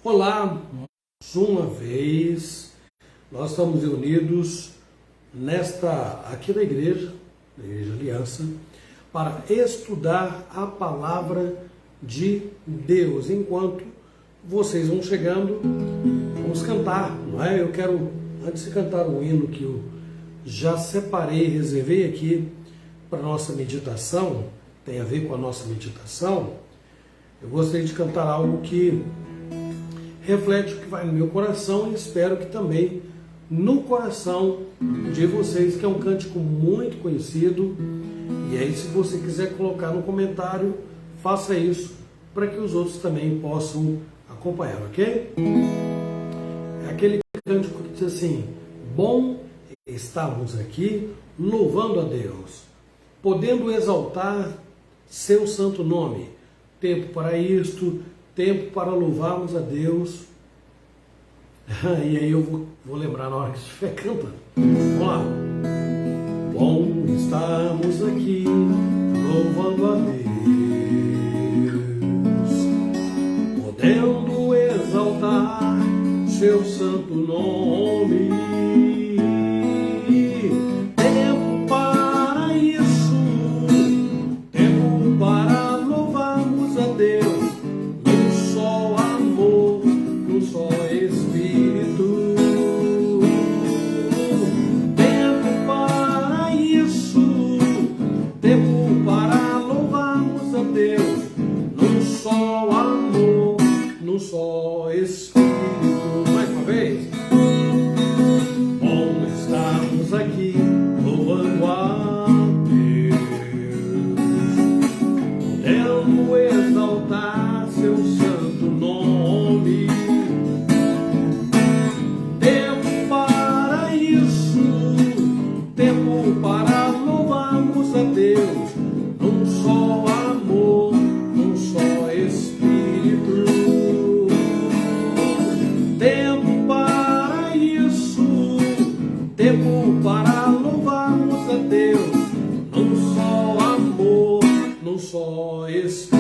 Olá, mais uma vez, nós estamos reunidos aqui na Igreja Aliança, para estudar a Palavra de Deus. Enquanto vocês vão chegando, vamos cantar, não é? Eu quero, antes de cantar o hino que eu já separei, reservei aqui para a nossa meditação, tem a ver com a nossa meditação, eu gostaria de cantar algo que reflete o que vai no meu coração e espero que também no coração de vocês, que é um cântico muito conhecido. E aí, se você quiser colocar no comentário, faça isso para que os outros também possam acompanhar, ok? É aquele cântico que diz assim: bom estarmos aqui louvando a Deus, podendo exaltar seu santo nome. Tempo para isto, tempo para louvarmos a Deus. E aí eu vou lembrar na hora que estiver cantando. Vamos lá. Bom estarmos aqui louvando a Deus, podendo exaltar seu santo nome. Tempo para isso, tempo para louvarmos a Deus. Só Espírito, mais uma vez. Bom estarmos aqui louvando a Deus, podendo exaltar seu santo nome. Tempo para isso, tempo para louvarmos a Deus, num só amor, num só Espírito. Tempo para louvarmos a Deus, num só amor, num só Espírito.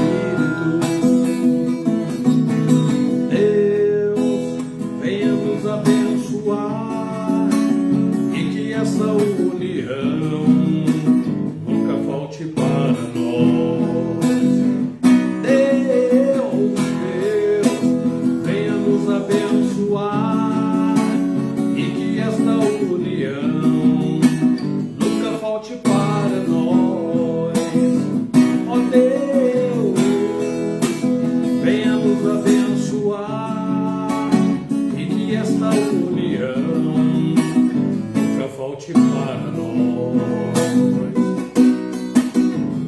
Deus, venha nos abençoar e que essa união nunca falte para nós. Deus, venha nos abençoar e que esta união nunca falte para nós. Ó Deus, venha nos abençoar e que esta união nunca falte para nós.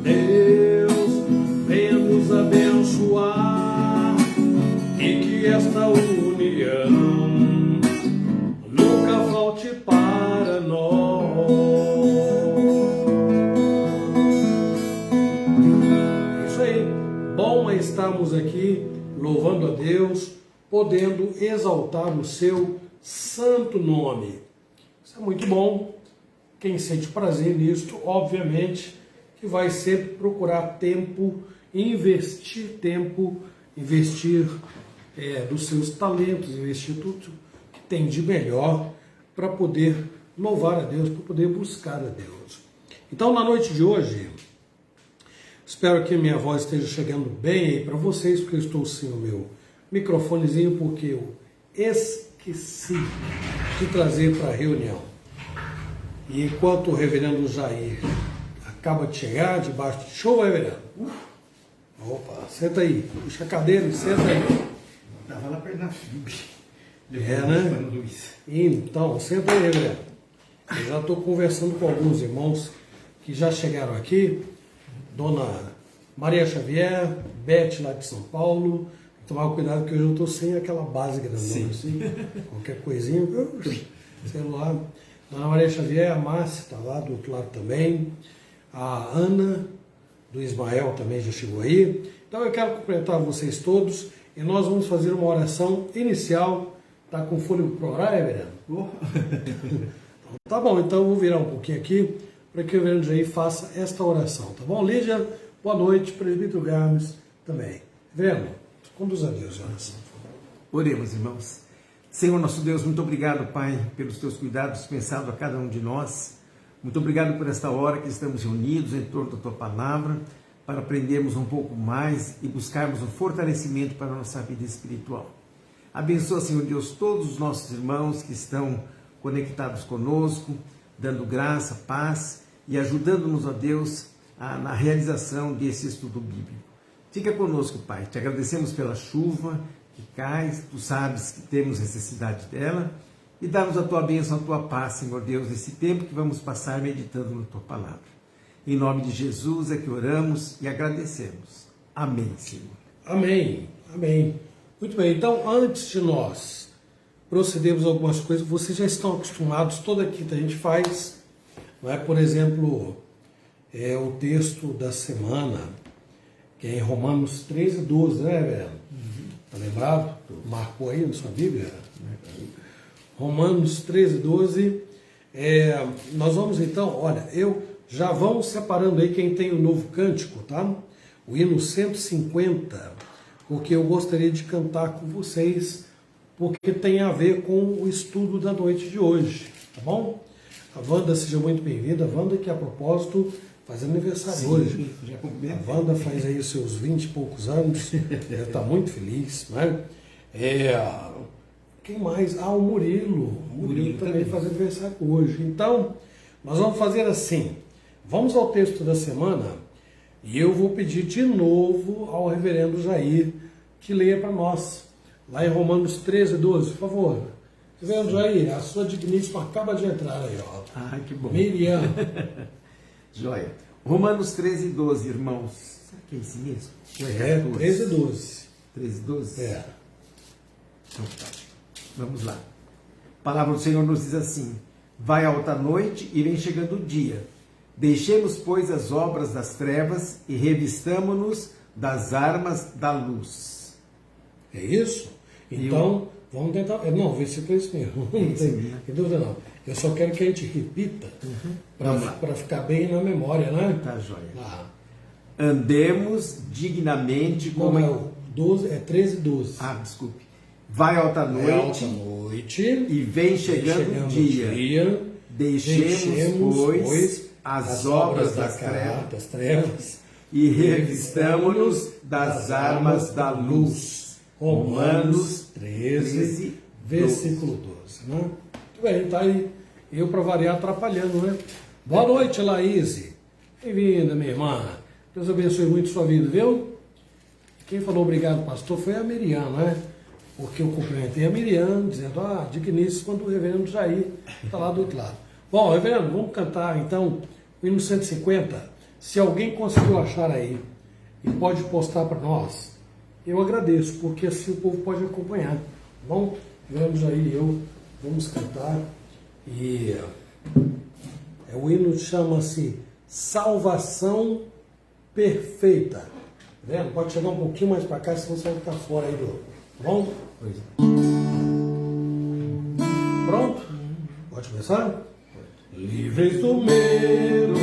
Deus, venha nos abençoar e que esta união nunca falte para nós. Isso aí. Bom é estarmos aqui louvando a Deus, podendo exaltar o seu santo nome. Isso é muito bom. Quem sente prazer nisto, obviamente, que vai sempre procurar tempo, investir dos seus talentos, investir tudo que tem de melhor para poder louvar a Deus, para poder buscar a Deus. Então, na noite de hoje, espero que minha voz esteja chegando bem aí para vocês, porque eu estou sem o meu microfonezinho, porque eu esqueci de trazer para a reunião. E enquanto o reverendo Jair acaba de chegar, debaixo de show, reverendo. Opa, senta aí, puxa a cadeira e senta aí. Estava lá perto da FIB. Né? Então, senta aí, reverendo. Eu já estou conversando com alguns irmãos que já chegaram aqui. Dona Maria Xavier, Beth lá de São Paulo. Tomar cuidado que hoje eu estou sem aquela base grandona assim. Qualquer coisinha, celular. Dona Maria Xavier, a Márcia está lá do outro lado também. A Ana, do Ismael, também já chegou aí. Então eu quero cumprimentar vocês todos e nós vamos fazer uma oração inicial. Está com fôlego para orar, reverendo? Então, tá bom, então eu vou virar um pouquinho aqui para que o reverendo Jair faça esta oração, tá bom? Lídia, boa noite, presbítero Garmes também. Reverendo, conduz a Deus a oração, por favor. Oremos, irmãos. Senhor nosso Deus, muito obrigado, Pai, pelos teus cuidados dispensados a cada um de nós. Muito obrigado por esta hora que estamos reunidos em torno da tua palavra, para aprendermos um pouco mais e buscarmos um fortalecimento para a nossa vida espiritual. Abençoa, Senhor Deus, todos os nossos irmãos que estão conectados conosco, dando graça, paz e ajudando-nos, ó Deus, na realização desse estudo bíblico. Fica conosco, Pai. Te agradecemos pela chuva que cai, tu sabes que temos necessidade dela, e dá-nos a tua bênção, a tua paz, Senhor Deus, nesse tempo que vamos passar meditando na tua palavra. Em nome de Jesus é que oramos e agradecemos. Amém, Senhor. Amém, amém. Muito bem, então antes de nós procedermos a algumas coisas, vocês já estão acostumados, toda quinta a gente faz, não é? Por exemplo, o texto da semana, que é em Romanos 13, 12, né, velho? Tá lembrado? Marcou aí na sua Bíblia? Romanos 13, 12. Nós vamos então, olha, já vamos separando aí quem tem o novo cântico, tá? O hino 150, porque eu gostaria de cantar com vocês, porque tem a ver com o estudo da noite de hoje, tá bom? A Wanda, seja muito bem-vinda. A Wanda, que a propósito faz aniversário hoje. A Wanda faz aí os seus 20 e poucos anos, está muito feliz, né? Quem mais? O Murilo. O Murilo também faz aniversário hoje. Então, nós vamos fazer assim. Vamos ao texto da semana e eu vou pedir de novo ao reverendo Jair que leia para nós. Lá em Romanos 13, 12, por favor. Reverendo Jair, a sua digníssima acaba de entrar aí, ó. Ai, que bom. Miriam. Joia. Romanos 13, 12, irmãos. Será que é esse mesmo? 13, 12. 13, 12? É. Então tá. Vamos lá. A palavra do Senhor nos diz assim: vai alta noite e vem chegando o dia. Deixemos, pois, as obras das trevas e revistamo-nos das armas da luz. É isso? Então, vamos tentar. Não, o versículo é isso mesmo. Não tem dúvida, não. Eu só quero que a gente repita para ficar bem na memória, né? Tá, joia. Andemos dignamente como. Não, é o 12, é 13, 12. Desculpe. Vai alta noite e vem chegando o dia. Deixemos, pois, as obras das trevas e revistamo-nos das armas da luz. Romanos 13, versículo 12. Né? Muito bem, tá aí. Eu, para variar, atrapalhando, né? Boa noite, Laís. Bem-vinda, minha irmã. Deus abençoe muito sua vida, viu? Quem falou obrigado, pastor, foi a Miriam, né? Porque eu cumprimentei a Miriam, dizendo, digníssimo, quando o reverendo Jair está lá do outro lado. Bom, reverendo, vamos cantar então o hino 150. Se alguém conseguiu achar aí e pode postar para nós, eu agradeço, porque assim o povo pode acompanhar. Tá bom? Reverendo Jair e eu vamos cantar. E o hino chama-se Salvação Perfeita. Tá vendo? Pode chegar um pouquinho mais para cá, senão você vai ficar fora aí do... Tá bom? Pronto? Pode começar? Livres do medo,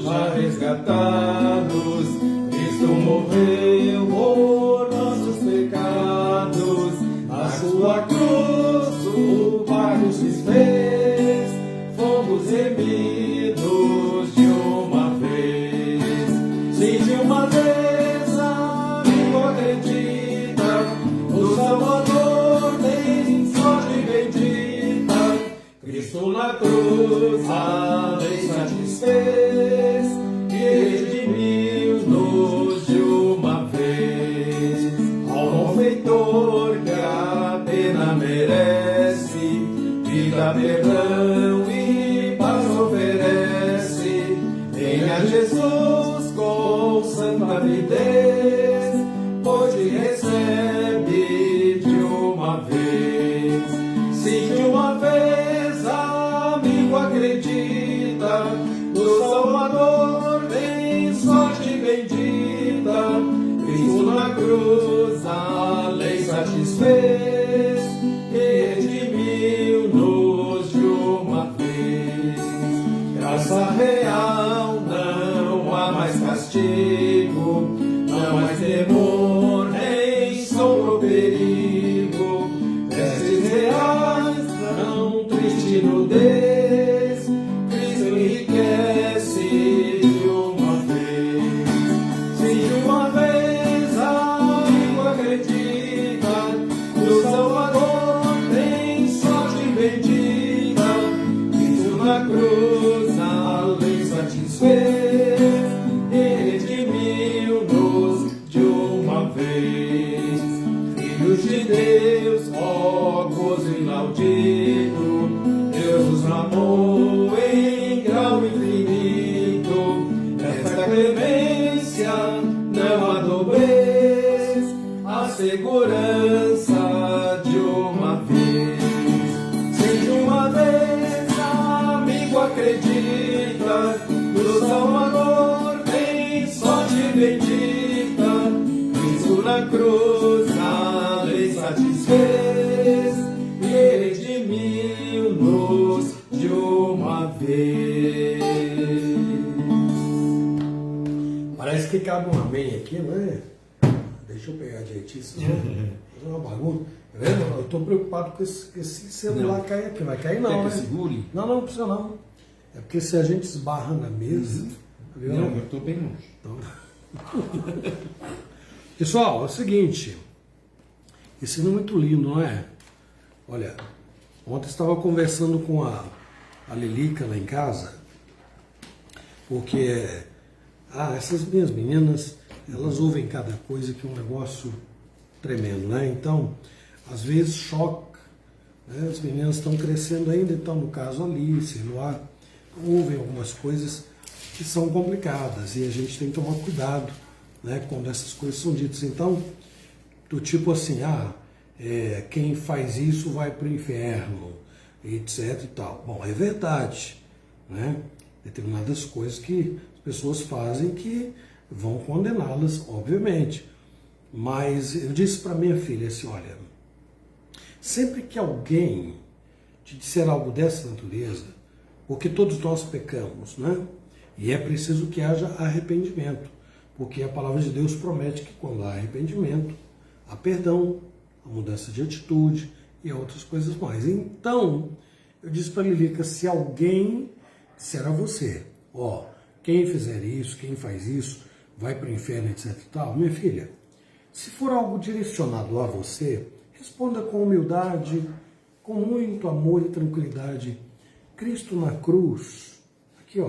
já resgatados, Cristo morreu por nossos pecados, a sua cruz o Pai nos desfez, fomos remidos de uma vez. Se de uma vez a língua acredita, o Salvador tem sorte bendita, Cristo na cruz a lei satisfez e redimiu-nos de uma vez. Ao malfeitor que a pena merece, vida, perdão e paz oferece. Venha Jesus com santa avidez, pois te recebe de uma vez. Se de uma vez amigo acredita, no Salvador tem sorte bendita, Cristo na cruz a lei satisfez, redimiu-nos de uma vez. Graça real, não há mais castigo, não há mais temor, nem sombra ou perigo. de Deus, ó gozo inaudito, Deus nos amou em grau infinito. Esta clemência não há dobrez, a segurança de uma vez. Se de uma vez amigo acredita, do Salvador tem sorte bendita. Cristo na cruz a lei satisfez e redimiu-nos de uma vez. Parece que cabe um amém aqui, não é? Deixa eu pegar direitinho, senão fazer uma bagunça. Tá vendo? Eu estou preocupado com esse celular cair aqui. Vai cair não, né? Segure? Não precisa não. É porque se a gente esbarra na mesa... Viu? Não, eu estou bem longe. Então... Pessoal, é o seguinte. Esse hino é muito lindo, não é? Olha, ontem eu estava conversando com a Lilica lá em casa, porque essas minhas meninas, elas ouvem cada coisa que é um negócio tremendo, né? Então, às vezes choca, né? As meninas estão crescendo ainda, então no caso Alice, Eloá, ouvem algumas coisas que são complicadas e a gente tem que tomar cuidado, né, quando essas coisas são ditas. Então, do tipo assim, quem faz isso vai para o inferno, etc e tal. Bom, é verdade, né? Determinadas coisas que as pessoas fazem que vão condená-las, obviamente. Mas eu disse para minha filha assim, olha, sempre que alguém te disser algo dessa natureza, porque todos nós pecamos, né? E é preciso que haja arrependimento, porque a palavra de Deus promete que quando há arrependimento, há perdão, a mudança de atitude e outras coisas mais. Então, eu disse para a Lilica, se alguém disser a você, quem fizer isso, quem faz isso, vai para o inferno, etc e tal, minha filha, se for algo direcionado a você, responda com humildade, com muito amor e tranquilidade. Cristo na cruz, aqui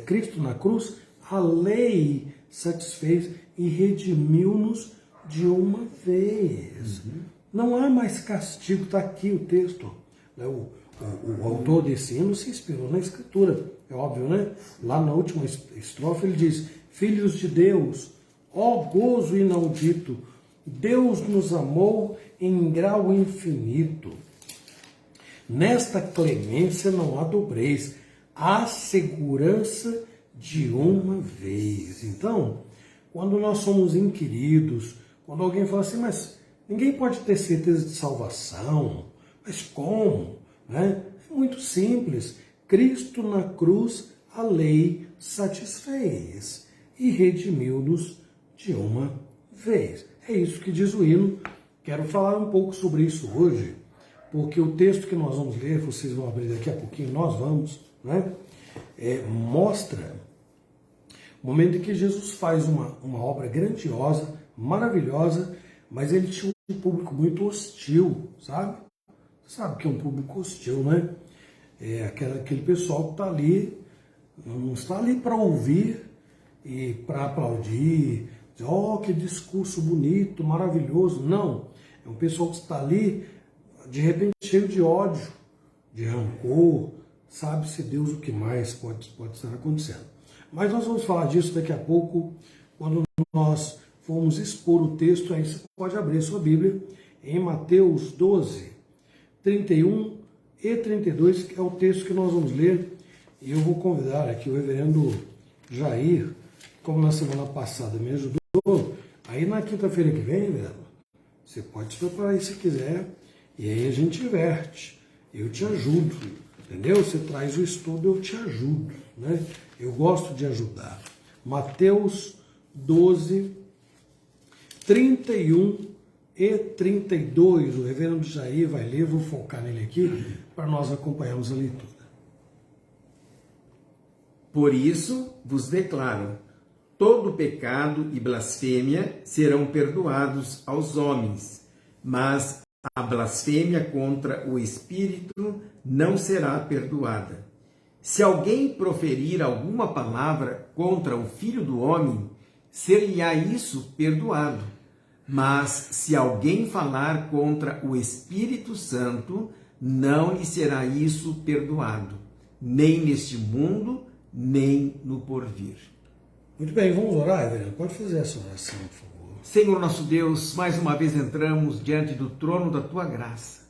Cristo na cruz, a lei satisfez e redimiu-nos de uma vez. Não há mais castigo, está aqui o texto. O autor desse hino se inspirou na Escritura, é óbvio, né? Lá na última estrofe ele diz, filhos de Deus, ó gozo inaudito, Deus nos amou em grau infinito. Nesta clemência não há dobrez, há segurança de uma vez. Então, quando nós somos inquiridos, quando alguém fala assim, mas ninguém pode ter certeza de salvação, mas como? Né? É muito simples. Cristo na cruz, a lei satisfez e redimiu-nos de uma vez. É isso que diz o hino. Quero falar um pouco sobre isso hoje, porque o texto que nós vamos ler, vocês vão abrir daqui a pouquinho, nós vamos, né? Mostra o momento em que Jesus faz uma obra grandiosa, maravilhosa, mas ele tinha um público muito hostil, sabe? Sabe que é um público hostil, né? Aquele pessoal que está ali, não está ali para ouvir e para aplaudir, dizer, que discurso bonito, maravilhoso. Não, é um pessoal que está ali, de repente, cheio de ódio, de rancor, sabe-se Deus o que mais pode estar acontecendo. Mas nós vamos falar disso daqui a pouco, quando nós formos expor o texto. Aí você pode abrir sua Bíblia em Mateus 12, 31 e 32, que é o texto que nós vamos ler. E eu vou convidar aqui o reverendo Jair, como na semana passada me ajudou. Aí na quinta-feira que vem, velho, você pode se preparar aí se quiser, e aí a gente inverte. Eu te ajudo, entendeu? Você traz o estudo, eu te ajudo, né? Eu gosto de ajudar. Mateus 12, 31 e 32. O reverendo Jair vai ler, vou focar nele aqui, para nós acompanharmos a leitura. Por isso vos declaro, todo pecado e blasfêmia serão perdoados aos homens, mas a blasfêmia contra o Espírito não será perdoada. Se alguém proferir alguma palavra contra o Filho do Homem, ser-lhe-á isso perdoado. Mas se alguém falar contra o Espírito Santo, não lhe será isso perdoado, nem neste mundo, nem no porvir. Muito bem, vamos orar, Reverendo? Pode fazer essa oração, por favor. Senhor nosso Deus, mais uma vez entramos diante do trono da Tua graça.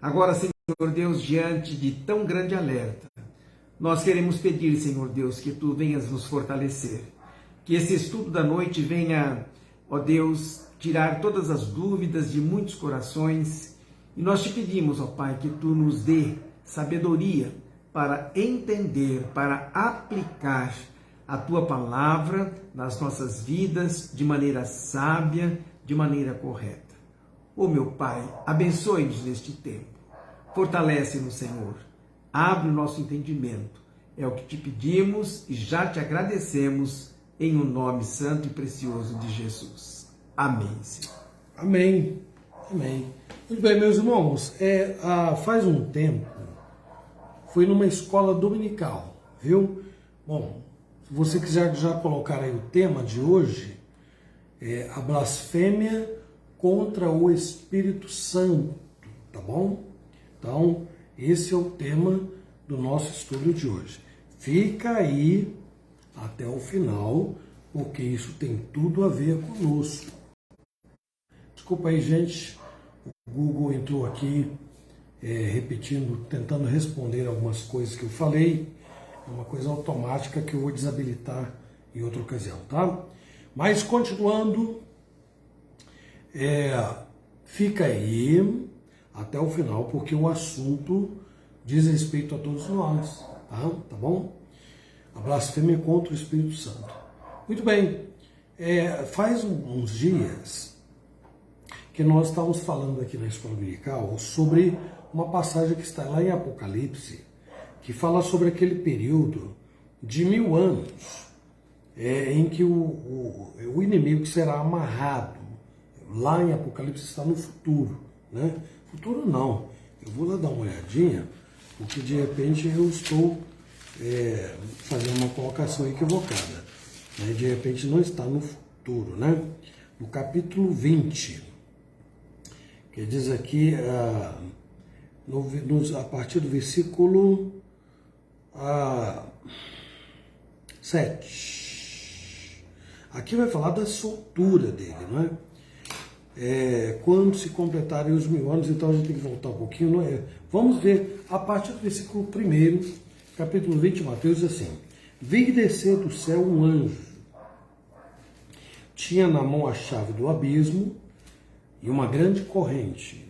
Agora, Senhor Deus, diante de tão grande alerta, nós queremos pedir, Senhor Deus, que Tu venhas nos fortalecer, que esse estudo da noite venha, ó Deus, tirar todas as dúvidas de muitos corações, e nós te pedimos, ó Pai, que Tu nos dê sabedoria para entender, para aplicar a Tua palavra nas nossas vidas de maneira sábia, de maneira correta. Ó meu Pai, abençoe-nos neste tempo, fortalece-nos, Senhor, abre o nosso entendimento, é o que te pedimos e já te agradecemos em o nome santo e precioso de Jesus. Amém, Senhor. Amém. Amém. Muito bem, meus irmãos, faz um tempo, fui numa escola dominical, viu? Bom, se você quiser já colocar aí o tema de hoje, é a blasfêmia contra o Espírito Santo, tá bom? Então, esse é o tema do nosso estudo de hoje. Fica aí até o final, porque isso tem tudo a ver conosco. Desculpa aí, gente, o Google entrou aqui repetindo, tentando responder algumas coisas que eu falei. É uma coisa automática que eu vou desabilitar em outra ocasião, tá? Mas continuando, fica aí até o final, porque o assunto diz respeito a todos nós, tá bom? A blasfêmia contra o Espírito Santo. Muito bem, faz uns dias que nós estávamos falando aqui na Escola Dominical sobre uma passagem que está lá em Apocalipse, que fala sobre aquele período de 1000 anos, em que o inimigo será amarrado. Lá em Apocalipse está no futuro, né? Futuro não, eu vou lá dar uma olhadinha, porque de repente eu estou fazendo uma colocação equivocada, né? De repente não está no futuro, né? No capítulo 20, que diz aqui, a partir do versículo 7. Aqui vai falar da soltura dele, não é? Quando se completarem os 1000 anos, então a gente tem que voltar um pouquinho, não é? Vamos ver a partir do versículo 1, capítulo 20 de Mateus, diz assim: vi descer do céu um anjo, tinha na mão a chave do abismo e uma grande corrente.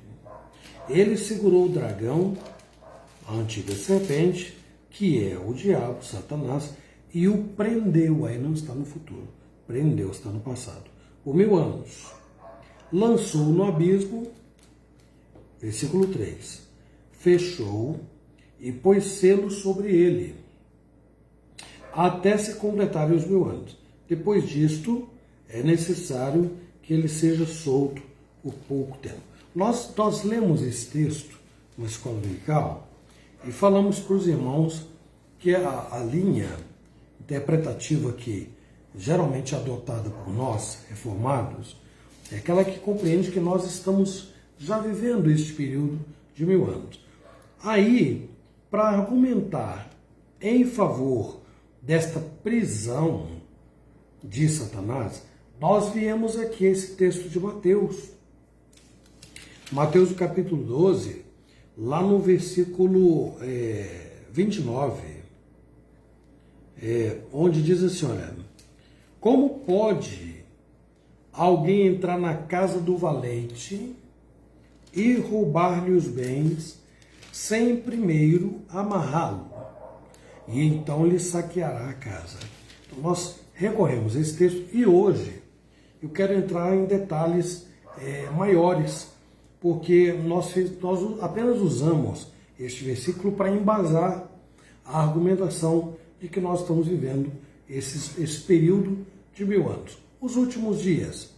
Ele segurou o dragão, a antiga serpente, que é o diabo, Satanás, e o prendeu. Aí não está no futuro, prendeu, está no passado, por 1000 anos. Lançou no abismo, versículo 3, fechou e pôs selo sobre ele, até se completarem os 1000 anos. Depois disto, é necessário que ele seja solto por pouco tempo. Nós lemos esse texto na Escola Dominical e falamos para os irmãos que a linha interpretativa que geralmente é adotada por nós, reformados, é aquela que compreende que nós estamos já vivendo este período de 1000 anos. Aí, para argumentar em favor desta prisão de Satanás, nós viemos aqui a esse texto de Mateus. Mateus, capítulo 12, lá no versículo 29, onde diz assim, olha, como pode alguém entrar na casa do valente e roubar-lhe os bens sem primeiro amarrá-lo, e então lhe saqueará a casa? Então, nós recorremos a esse texto e hoje eu quero entrar em detalhes maiores, porque nós apenas usamos este versículo para embasar a argumentação de que nós estamos vivendo esse período de 1000 anos. Os últimos dias,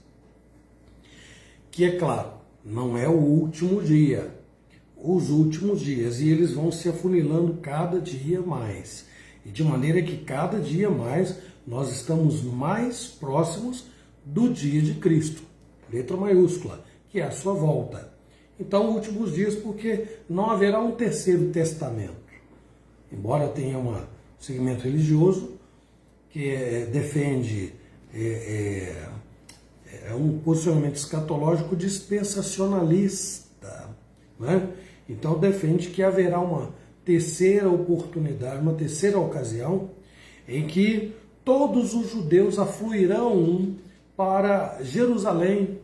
que é claro, não é o último dia, os últimos dias, e eles vão se afunilando cada dia mais, e de maneira que cada dia mais nós estamos mais próximos do dia de Cristo, letra maiúscula, que é a sua volta. Então, últimos dias, porque não haverá um terceiro testamento. Embora tenha um segmento religioso que defende um posicionamento escatológico dispensacionalista, né? Então defende que haverá uma terceira oportunidade, uma terceira ocasião em que todos os judeus afluirão para Jerusalém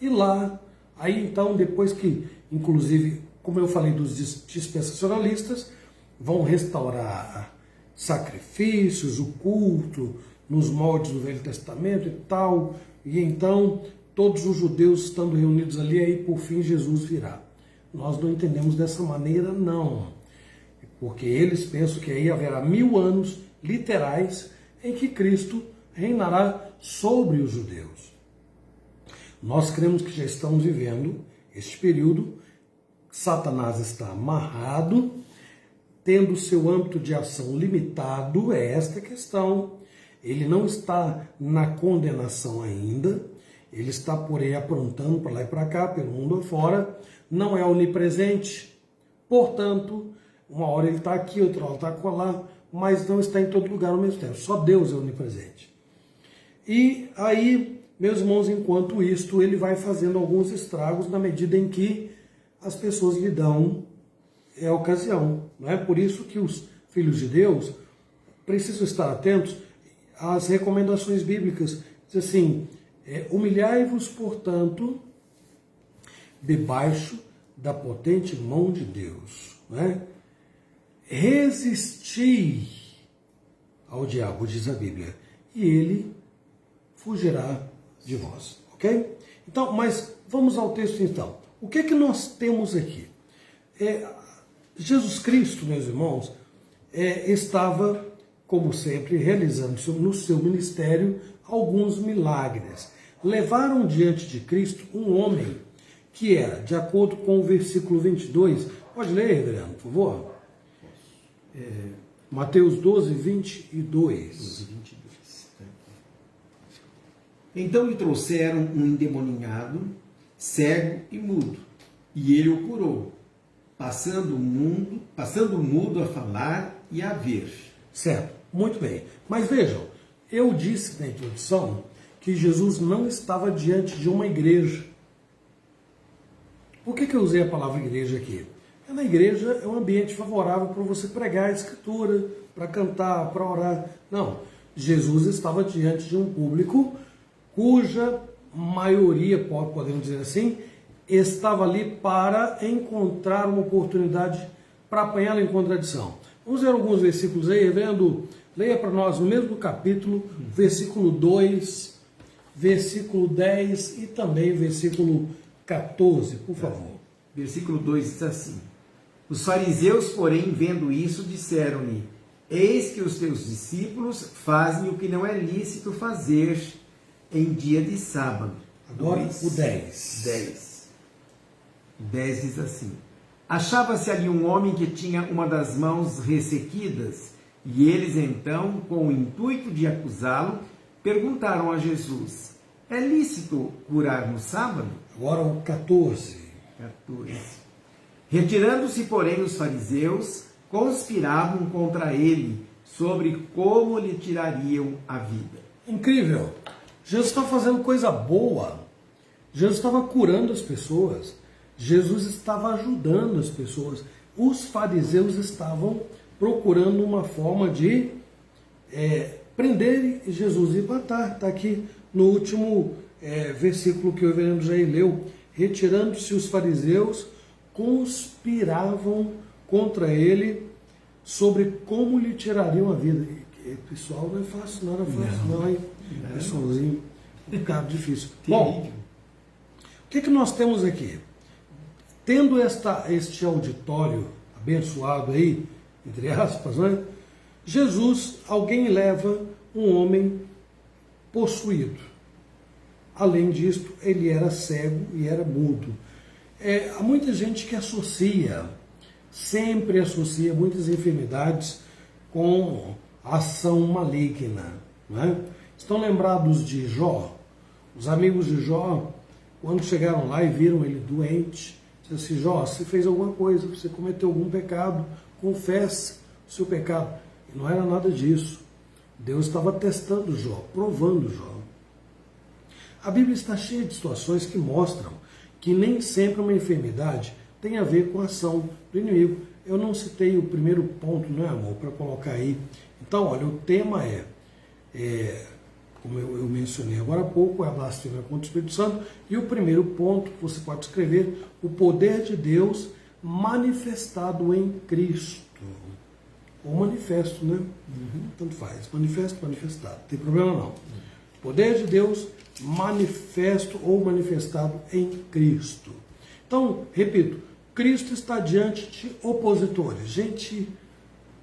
e lá, aí então depois que, inclusive, como eu falei dos dispensacionalistas, vão restaurar sacrifícios, o culto, nos moldes do Velho Testamento e tal, e então todos os judeus estando reunidos ali, aí por fim Jesus virá. Nós não entendemos dessa maneira, não, porque eles pensam que aí haverá 1000 anos literais em que Cristo reinará sobre os judeus. Nós cremos que já estamos vivendo este período, Satanás está amarrado, tendo seu âmbito de ação limitado, é esta questão. Ele não está na condenação ainda, ele está por aí aprontando para lá e para cá, pelo mundo afora, não é onipresente, portanto, uma hora ele está aqui, outra hora está lá, mas não está em todo lugar ao mesmo tempo, só Deus é onipresente. E aí, meus irmãos, enquanto isto, ele vai fazendo alguns estragos na medida em que as pessoas lhe dão a ocasião. Não é por isso que os filhos de Deus precisam estar atentos às recomendações bíblicas. Diz assim, humilhai-vos, portanto, debaixo da potente mão de Deus. Não é? Resisti ao diabo, diz a Bíblia, e ele fugirá de vós. Ok? Então, mas vamos ao texto então. O que é que nós temos aqui? Jesus Cristo, meus irmãos, estava, como sempre, realizando no seu ministério alguns milagres. Levaram diante de Cristo um homem que era, de acordo com o versículo 22, pode ler, Adriano, por favor? Mateus 12, 22. Então lhe trouxeram um endemoninhado, cego e mudo, e ele o curou, passando o mudo a falar e a ver. Certo, muito bem. Mas vejam, eu disse na introdução que Jesus não estava diante de uma igreja. Por que eu usei a palavra igreja aqui? Na igreja é um ambiente favorável para você pregar a escritura, para cantar, para orar. Não, Jesus estava diante de um público cuja maioria, podemos dizer assim, estava ali para encontrar uma oportunidade para apanhá-la em contradição. Vamos ver alguns versículos aí, reverendo, leia para nós no mesmo capítulo, versículo 2, versículo 10 e também versículo 14, por favor. Versículo 2 diz assim: Os fariseus, porém, vendo isso, disseram-lhe: Eis que os teus discípulos fazem o que não é lícito fazer em dia de sábado. Agora o 10. 10 diz assim: Achava-se ali um homem que tinha uma das mãos ressequidas, e eles então, com o intuito de acusá-lo, perguntaram a Jesus: É lícito curar no sábado? Agora o 14. Retirando-se, porém, os fariseus, conspiravam contra ele sobre como lhe tirariam a vida. Incrível! Jesus estava fazendo coisa boa. Jesus estava curando as pessoas. Jesus estava ajudando as pessoas. Os fariseus estavam procurando uma forma de prender Jesus e matar. Está aqui no último versículo que o reverendo Jair leu. Retirando-se os fariseus, conspiravam contra ele sobre como lhe tirariam a vida. Pessoal, não é fácil, não era fácil, não, hein? Pessoalzinho, um bocado difícil. Bom, o que nós temos aqui? Tendo este auditório abençoado aí, entre aspas, né? Jesus, alguém leva um homem possuído. Além disto, ele era cego e era mudo. Há muita gente que sempre associa muitas enfermidades com ação maligna. Não é? Estão lembrados de Jó? Os amigos de Jó quando chegaram lá e viram ele doente, disseram assim: Jó, você fez alguma coisa, você cometeu algum pecado, confesse o seu pecado. E não era nada disso. Deus estava testando Jó, provando Jó. A Bíblia está cheia de situações que mostram que nem sempre uma enfermidade tem a ver com a ação do inimigo. Eu não citei o primeiro ponto, não é, amor, para colocar aí. Então, olha, o tema como eu mencionei agora há pouco, é a blasfêmia contra o Espírito Santo. E o primeiro ponto, você pode escrever, o poder de Deus manifestado em Cristo. Ou manifesto, né? Tanto faz, manifesto, manifestado, não tem problema não. Poder de Deus manifesto ou manifestado em Cristo. Então, repito, Cristo está diante de opositores, gente,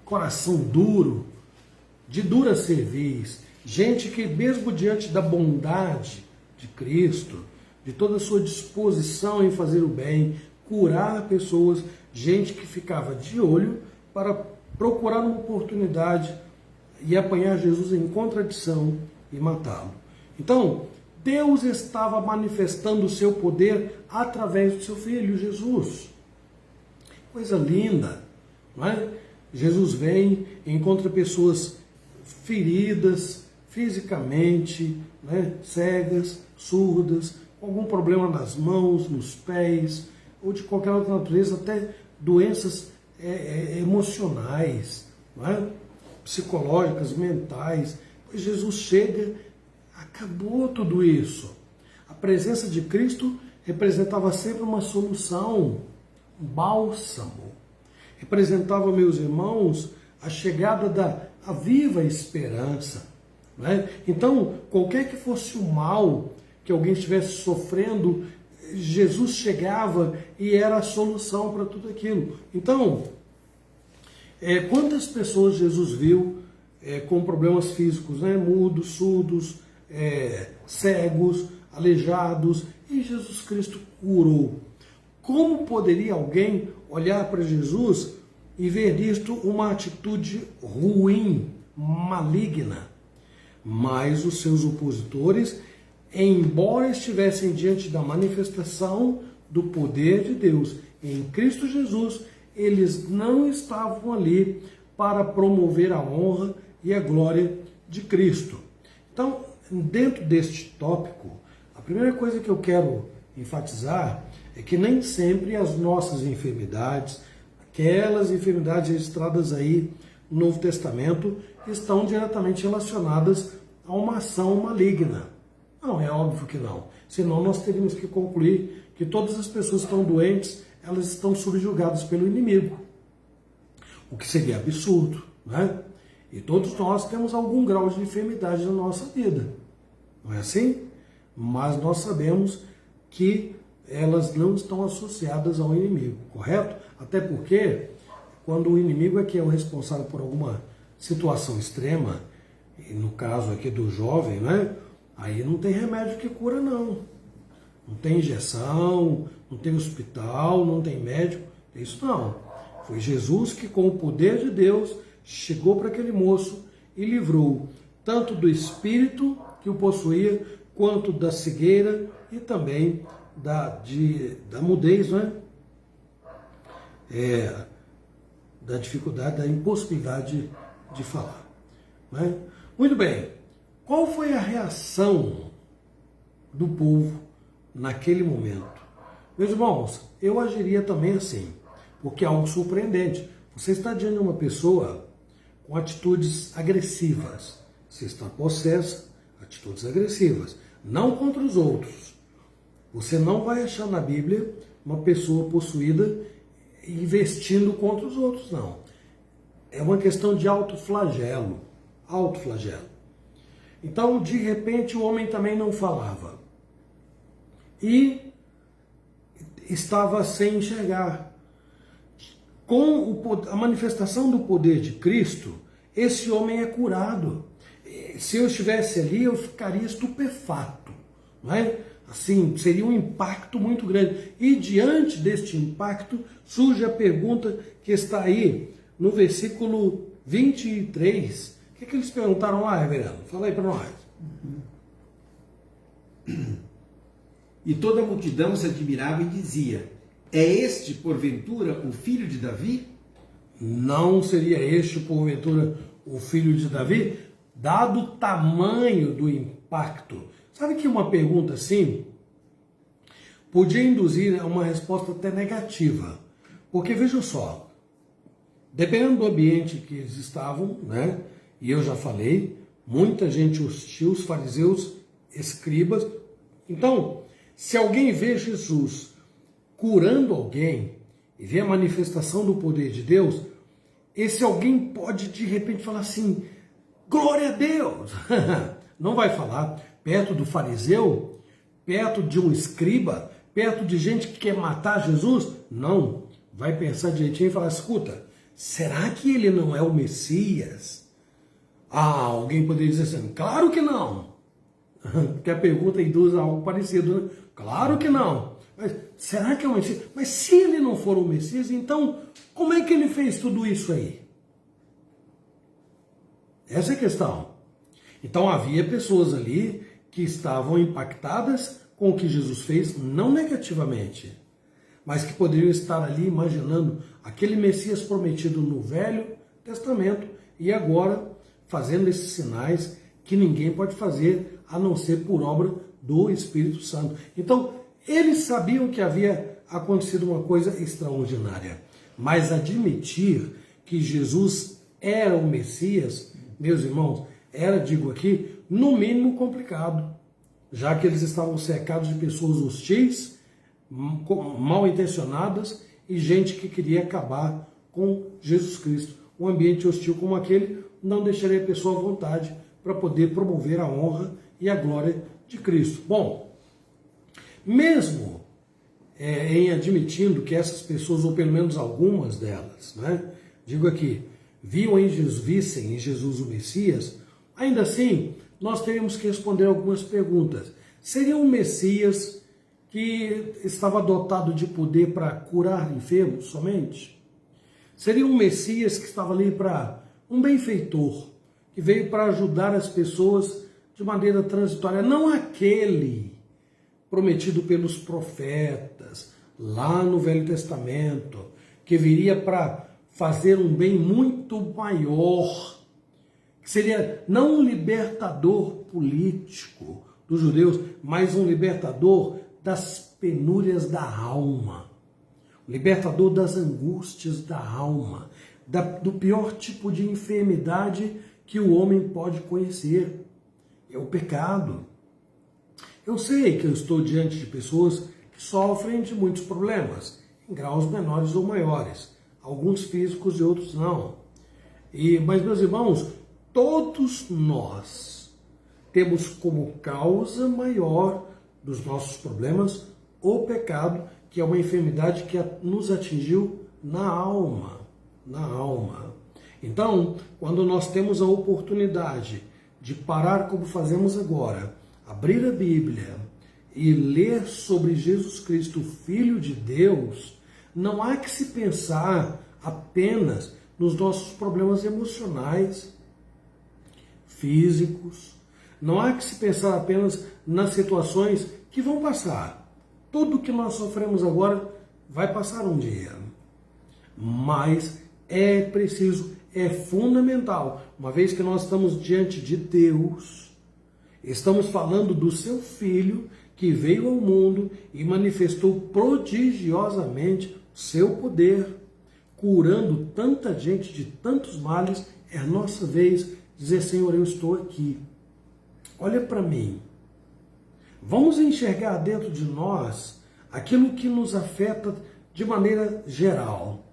coração duro, de dura cerviz, gente que mesmo diante da bondade de Cristo, de toda a sua disposição em fazer o bem, curar pessoas, gente que ficava de olho para procurar uma oportunidade e apanhar Jesus em contradição e matá-lo. Então, Deus estava manifestando o seu poder através do seu Filho, Jesus. Coisa linda, não é? Jesus vem, encontra pessoas feridas fisicamente, né? Cegas, surdas, com algum problema nas mãos, nos pés, ou de qualquer outra natureza, até doenças emocionais, não é? Psicológicas, mentais. Pois Jesus chega, acabou tudo isso. A presença de Cristo representava sempre uma solução, um bálsamo. Representava, meus irmãos, a chegada da viva esperança. Não é? Então, qualquer que fosse o mal que alguém estivesse sofrendo, Jesus chegava e era a solução para tudo aquilo. Então, quantas pessoas Jesus viu com problemas físicos, né? Mudos, surdos, cegos, aleijados, e Jesus Cristo curou. Como poderia alguém olhar para Jesus e ver nisto uma atitude ruim, maligna? Mas os seus opositores, embora estivessem diante da manifestação do poder de Deus em Cristo Jesus, eles não estavam ali para promover a honra e a glória de Cristo. Então, dentro deste tópico, a primeira coisa que eu quero enfatizar é que nem sempre as nossas enfermidades, aquelas enfermidades registradas aí no Novo Testamento, estão diretamente relacionadas a uma ação maligna. Não, é óbvio que não. Senão nós teríamos que concluir que todas as pessoas que estão doentes, elas estão subjugadas pelo inimigo. O que seria absurdo, né? E todos nós temos algum grau de enfermidade na nossa vida. Não é assim? Mas nós sabemos que elas não estão associadas ao inimigo, correto? Até porque, quando o inimigo é que é o responsável por alguma situação extrema, e no caso aqui do jovem, né? Aí não tem remédio que cura, não. Não tem injeção, não tem hospital, não tem médico, isso não. Foi Jesus que, com o poder de Deus, chegou para aquele moço e livrou tanto do espírito que o possuía, quanto da cegueira e também da mudez, né? Da dificuldade, da impossibilidade de falar. Né? Muito bem, qual foi a reação do povo naquele momento? Meus irmãos, eu agiria também assim, porque é algo surpreendente. Você está diante de uma pessoa com atitudes agressivas. Você está possessa, atitudes agressivas. Não contra os outros. Você não vai achar na Bíblia uma pessoa possuída investindo contra os outros, não. É uma questão de autoflagelo. Autoflagelo. Então, de repente, o homem também não falava. E estava sem enxergar. Com a manifestação do poder de Cristo, esse homem é curado. Se eu estivesse ali, eu ficaria estupefato. Não é? Assim, seria um impacto muito grande. E diante deste impacto, surge a pergunta que está aí no versículo 23. O que eles perguntaram lá, reverendo? Fala aí para nós. E toda a multidão se admirava e dizia: é este, porventura, o filho de Davi? Não seria este, porventura, o filho de Davi? Dado o tamanho do impacto. Sabe que uma pergunta assim podia induzir a uma resposta até negativa. Porque, veja só, dependendo do ambiente que eles estavam, né? E eu já falei, muita gente hostil, os fariseus, escribas. Então, se alguém vê Jesus curando alguém e vê a manifestação do poder de Deus, esse alguém pode de repente falar assim: glória a Deus! Não vai falar perto do fariseu, perto de um escriba, perto de gente que quer matar Jesus? Não. Vai pensar direitinho e falar: escuta, será que ele não é o Messias? Ah, alguém poderia dizer assim: claro que não. Porque a pergunta induz a algo parecido, né? Claro que não. Mas será que é o Messias? Mas se ele não for o Messias, então como é que ele fez tudo isso aí? Essa é a questão. Então havia pessoas ali que estavam impactadas com o que Jesus fez, não negativamente, mas que poderiam estar ali imaginando aquele Messias prometido no Velho Testamento e agora fazendo esses sinais que ninguém pode fazer a não ser por obra do Espírito Santo. Então, eles sabiam que havia acontecido uma coisa extraordinária, mas admitir que Jesus era o Messias, meus irmãos, era, digo aqui, no mínimo complicado, já que eles estavam cercados de pessoas hostis, mal intencionadas e gente que queria acabar com Jesus Cristo. Um ambiente hostil como aquele não deixaria a pessoa à vontade para poder promover a honra e a glória de Cristo. Bom, mesmo em admitindo que essas pessoas, ou pelo menos algumas delas, né, digo aqui, vissem em Jesus o Messias, ainda assim, nós teríamos que responder algumas perguntas. Seria um Messias que estava dotado de poder para curar enfermos somente? Seria um Messias que estava ali para um benfeitor, que veio para ajudar as pessoas de maneira transitória, não aquele prometido pelos profetas lá no Velho Testamento, que viria para fazer um bem muito maior, que seria não um libertador político dos judeus, mas um libertador das penúrias da alma, o libertador das angústias da alma, do pior tipo de enfermidade que o homem pode conhecer, é o pecado. Eu sei que eu estou diante de pessoas que sofrem de muitos problemas, em graus menores ou maiores, alguns físicos e outros não. Mas, meus irmãos, todos nós temos como causa maior dos nossos problemas o pecado, que é uma enfermidade que nos atingiu na alma. Na alma. Então, quando nós temos a oportunidade de parar como fazemos agora, abrir a Bíblia e ler sobre Jesus Cristo, Filho de Deus, não há que se pensar apenas nos nossos problemas emocionais, físicos, não há que se pensar apenas nas situações que vão passar. Tudo que nós sofremos agora vai passar um dia. Mas é preciso, é fundamental, uma vez que nós estamos diante de Deus, estamos falando do seu Filho que veio ao mundo e manifestou prodigiosamente seu poder, curando tanta gente de tantos males. É a nossa vez de dizer: Senhor, eu estou aqui. Olha para mim. Vamos enxergar dentro de nós aquilo que nos afeta de maneira geral.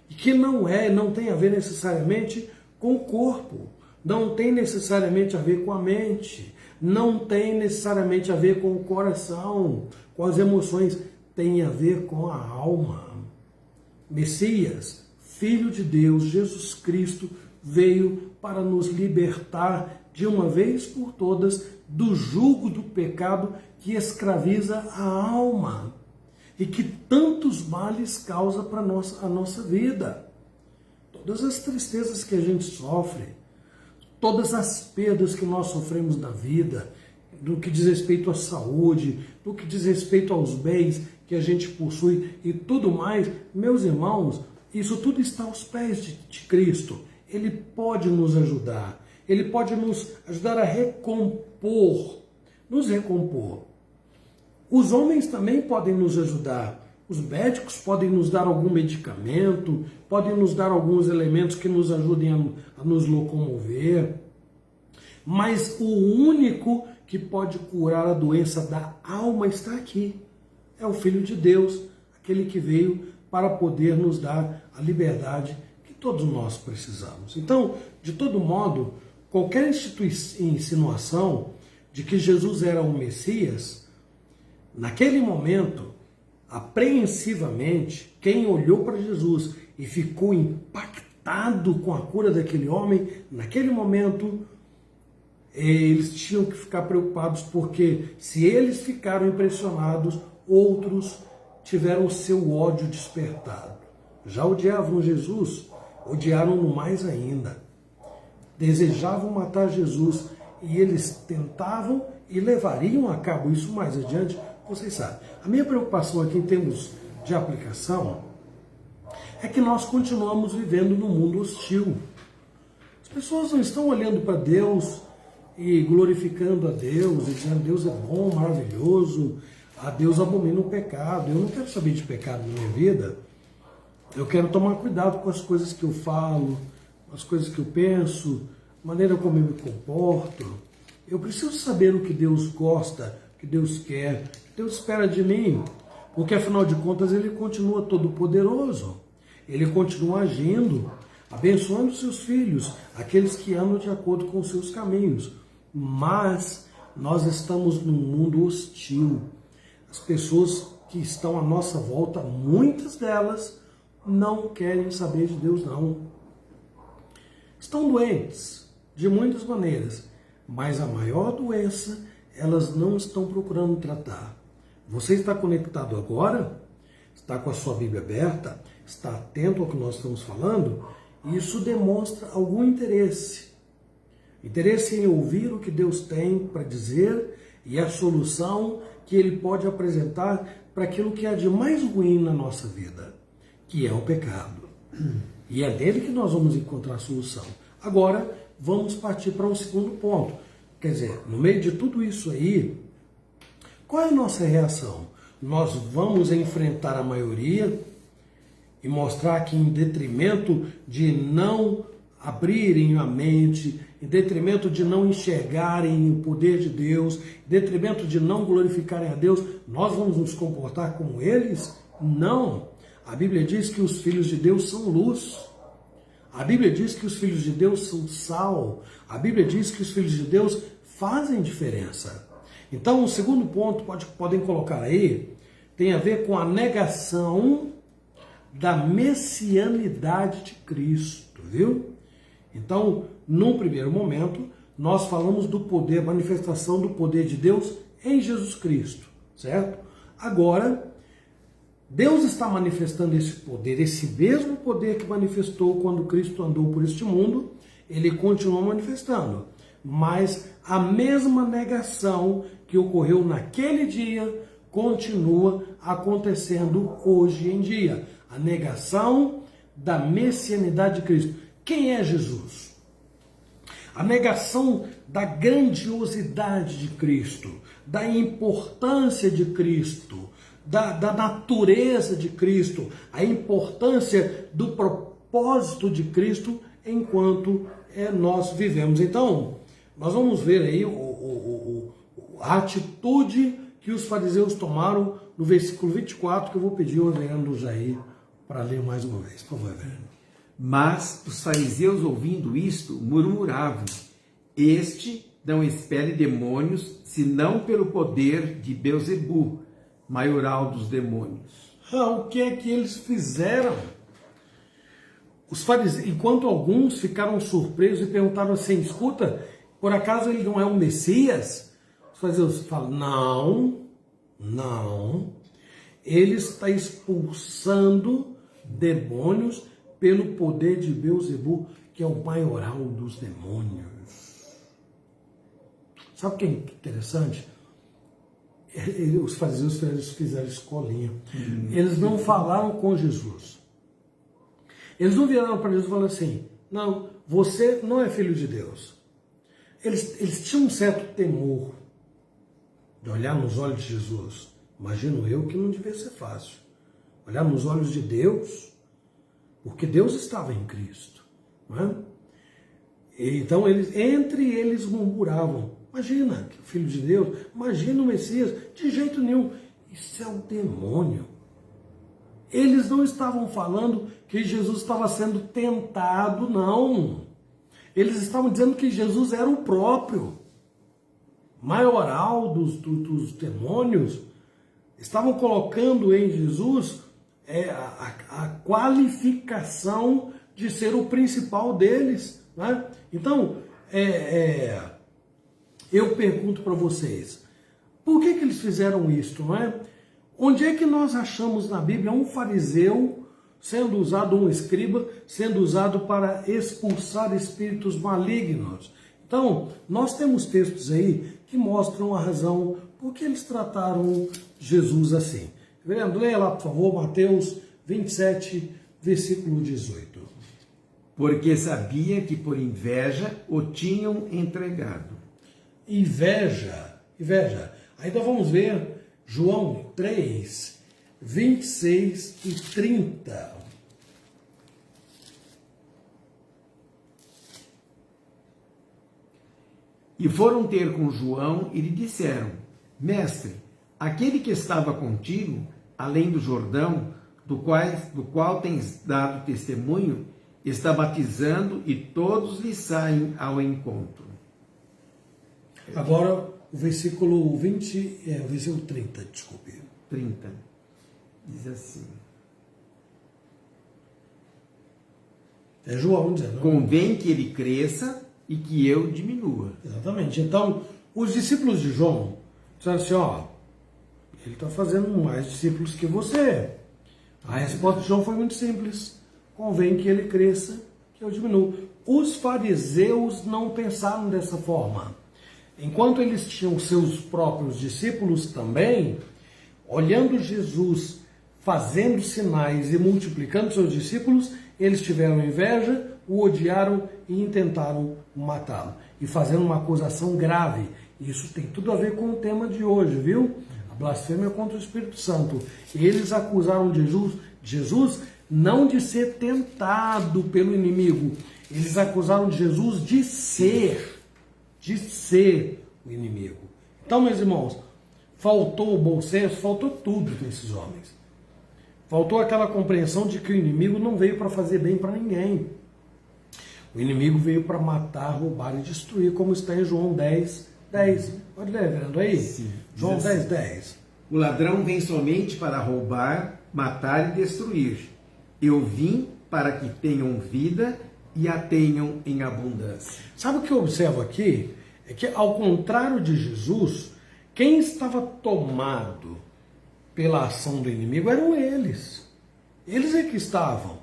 E que não tem a ver necessariamente com o corpo, não tem necessariamente a ver com a mente, não tem necessariamente a ver com o coração, com as emoções, tem a ver com a alma. Messias, Filho de Deus, Jesus Cristo, veio para nos libertar de uma vez por todas do jugo do pecado que escraviza a alma e que tantos males causa para a nossa vida. Todas as tristezas que a gente sofre, todas as perdas que nós sofremos na vida, do que diz respeito à saúde, no que diz respeito aos bens que a gente possui e tudo mais, meus irmãos, isso tudo está aos pés de Cristo. Ele pode nos ajudar, Ele pode nos ajudar a nos recompor. Os homens também podem nos ajudar. Os médicos podem nos dar algum medicamento, podem nos dar alguns elementos que nos ajudem a nos locomover. Mas o único que pode curar a doença da alma está aqui. É o Filho de Deus, aquele que veio para poder nos dar a liberdade que todos nós precisamos. Então, de todo modo, qualquer insinuação de que Jesus era o Messias, naquele momento, apreensivamente, quem olhou para Jesus e ficou impactado com a cura daquele homem, naquele momento, eles tinham que ficar preocupados, porque se eles ficaram impressionados, outros tiveram o seu ódio despertado. Já odiavam Jesus, odiaram-no mais ainda. Desejavam matar Jesus e eles tentavam e levariam a cabo isso mais adiante, vocês sabem. A minha preocupação aqui em termos de aplicação é que nós continuamos vivendo num mundo hostil. As pessoas não estão olhando para Deus e glorificando a Deus e dizendo Deus é bom, maravilhoso, a Deus abomina o pecado. Eu não quero saber de pecado na minha vida. Eu quero tomar cuidado com as coisas que eu falo, as coisas que eu penso, a maneira como eu me comporto. Eu preciso saber o que Deus gosta, o que Deus quer, o que Deus espera de mim, porque afinal de contas Ele continua todo-poderoso, Ele continua agindo, abençoando seus filhos, aqueles que andam de acordo com os seus caminhos. Mas nós estamos num mundo hostil. As pessoas que estão à nossa volta, muitas delas não querem saber de Deus, não. Estão doentes, de muitas maneiras, mas a maior doença elas não estão procurando tratar. Você está conectado agora? Está com a sua Bíblia aberta? Está atento ao que nós estamos falando? Isso demonstra algum interesse. Interesse em ouvir o que Deus tem para dizer e a solução que Ele pode apresentar para aquilo que há de mais ruim na nossa vida, que é o pecado. E é dele que nós vamos encontrar a solução. Agora, vamos partir para um segundo ponto. Quer dizer, no meio de tudo isso aí, qual é a nossa reação? Nós vamos enfrentar a maioria e mostrar que, em detrimento de não abrirem a mente, em detrimento de não enxergarem o poder de Deus, em detrimento de não glorificarem a Deus, nós vamos nos comportar como eles? Não. A Bíblia diz que os filhos de Deus são luz. A Bíblia diz que os filhos de Deus são sal. A Bíblia diz que os filhos de Deus fazem diferença. Então, o segundo ponto, podem colocar aí, tem a ver com a negação da messianidade de Cristo, viu? Então, num primeiro momento, nós falamos do poder, manifestação do poder de Deus em Jesus Cristo, certo? Agora, Deus está manifestando esse poder, esse mesmo poder que manifestou quando Cristo andou por este mundo, Ele continua manifestando. Mas a mesma negação que ocorreu naquele dia continua acontecendo hoje em dia. A negação da messianidade de Cristo. Quem é Jesus? A negação da grandiosidade de Cristo, da importância de Cristo, da natureza de Cristo, a importância do propósito de Cristo enquanto nós vivemos. Então, nós vamos ver aí a atitude que os fariseus tomaram no versículo 24, que eu vou pedir ao reverendo Jair para ler mais uma vez. Por favor, reverendo. Mas os fariseus, ouvindo isto, murmuravam: este não expele demônios, senão pelo poder de Beelzebu, maioral dos demônios. O que é que eles fizeram? Os fariseus, enquanto alguns ficaram surpresos e perguntaram assim: escuta, por acaso ele não é o Messias? Os fariseus falam: não, ele está expulsando demônios pelo poder de Beelzebu, que é o maioral dos demônios. Sabe o que é interessante? os fariseus fizeram escolinha. Eles não falaram com Jesus. Eles não viraram para Jesus e falaram assim, não, você não é filho de Deus. Eles tinham um certo temor de olhar nos olhos de Jesus. Imagino eu que não devia ser fácil. Olhar nos olhos de Deus, porque Deus estava em Cristo. Não é? Então, entre eles murmuravam. Imagina, que filho de Deus, imagina o Messias. De jeito nenhum. Isso é um demônio. Eles não estavam falando que Jesus estava sendo tentado, não. Eles estavam dizendo que Jesus era o próprio maioral dos demônios. Estavam colocando em Jesus a qualificação de ser o principal deles. Né? Então, eu pergunto para vocês, por que eles fizeram isso? Não é? Onde é que nós achamos na Bíblia um fariseu sendo usado, um escriba, sendo usado para expulsar espíritos malignos? Então, nós temos textos aí que mostram a razão por que eles trataram Jesus assim. Reverendo, leia lá, por favor, Mateus 27, versículo 18. Porque sabia que por inveja o tinham entregado. Inveja. Aí nós vamos ver João 3, 26 e 30. E foram ter com João e lhe disseram, Mestre, aquele que estava contigo, além do Jordão, do qual tens dado testemunho, está batizando e todos lhe saem ao encontro. Agora, o versículo 20, o versículo 30, desculpe. 30. Diz assim. É João dizendo. Convém que ele cresça e que eu diminua. Exatamente. Então, os discípulos de João disseram assim, ó, ele está fazendo mais discípulos que você. A resposta de João foi muito simples. Convém que ele cresça, que eu diminua. Os fariseus não pensaram dessa forma. Enquanto eles tinham seus próprios discípulos também, olhando Jesus fazendo sinais e multiplicando seus discípulos, eles tiveram inveja, o odiaram e intentaram matá-lo. E fazendo uma acusação grave. Isso tem tudo a ver com o tema de hoje, viu? A blasfêmia contra o Espírito Santo. Eles acusaram Jesus não de ser tentado pelo inimigo. Eles acusaram de Jesus de ser o inimigo. Então, meus irmãos, faltou o bom senso, faltou tudo nesses homens. Faltou aquela compreensão de que o inimigo não veio para fazer bem para ninguém. O inimigo veio para matar, roubar e destruir, como está em João 10, 10. Pode ler, vendo aí? Sim. João 10, 10. O ladrão vem somente para roubar, matar e destruir. Eu vim para que tenham vida e a tenham em abundância. Sabe o que eu observo aqui? É que, ao contrário de Jesus, quem estava tomado pela ação do inimigo eram eles. Eles é que estavam.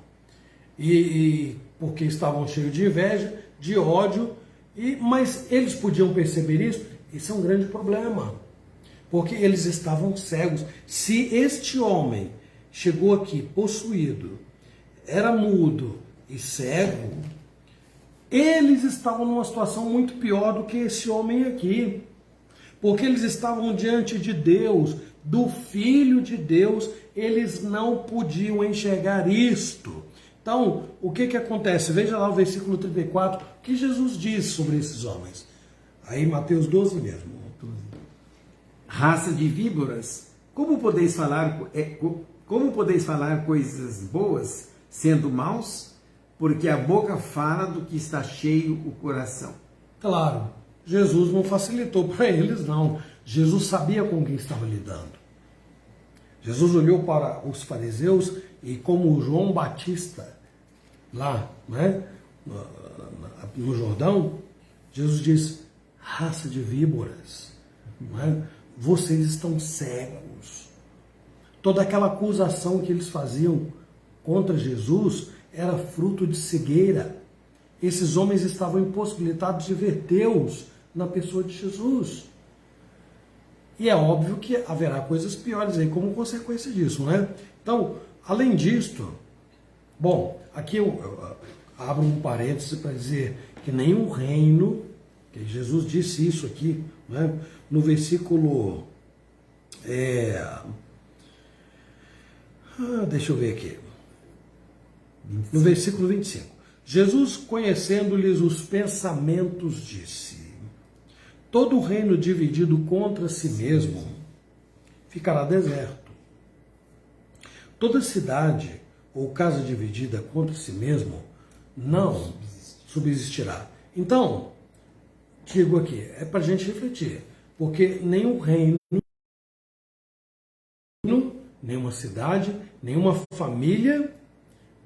E porque estavam cheios de inveja, de ódio, mas eles podiam perceber isso? Isso é um grande problema. Porque eles estavam cegos. Se este homem chegou aqui possuído, era mudo e cego, eles estavam numa situação muito pior do que esse homem aqui. Porque eles estavam diante de Deus, do Filho de Deus, eles não podiam enxergar isto. Então, o que acontece? Veja lá o versículo 34, o que Jesus diz sobre esses homens. Aí, Mateus 12 mesmo. Raça de víboras, como podeis falar coisas boas, sendo maus? Porque a boca fala do que está cheio o coração. Claro, Jesus não facilitou para eles, não. Jesus sabia com quem estava lidando. Jesus olhou para os fariseus e, como João Batista, lá, né, no Jordão, Jesus diz, raça de víboras, né, vocês estão cegos. Toda aquela acusação que eles faziam contra Jesus era fruto de cegueira. Esses homens estavam impossibilitados de ver Deus na pessoa de Jesus. E é óbvio que haverá coisas piores aí como consequência disso, né? Então, além disto, bom, aqui eu abro um parêntese para dizer que nenhum reino, que Jesus disse isso aqui, né? No versículo, deixa eu ver aqui, no versículo 25, Jesus, conhecendo-lhes os pensamentos, disse: todo reino dividido contra si mesmo ficará deserto. Toda cidade ou casa dividida contra si mesmo não subsistirá. Então, digo aqui, é para a gente refletir, porque nenhum reino, nenhuma cidade, nenhuma família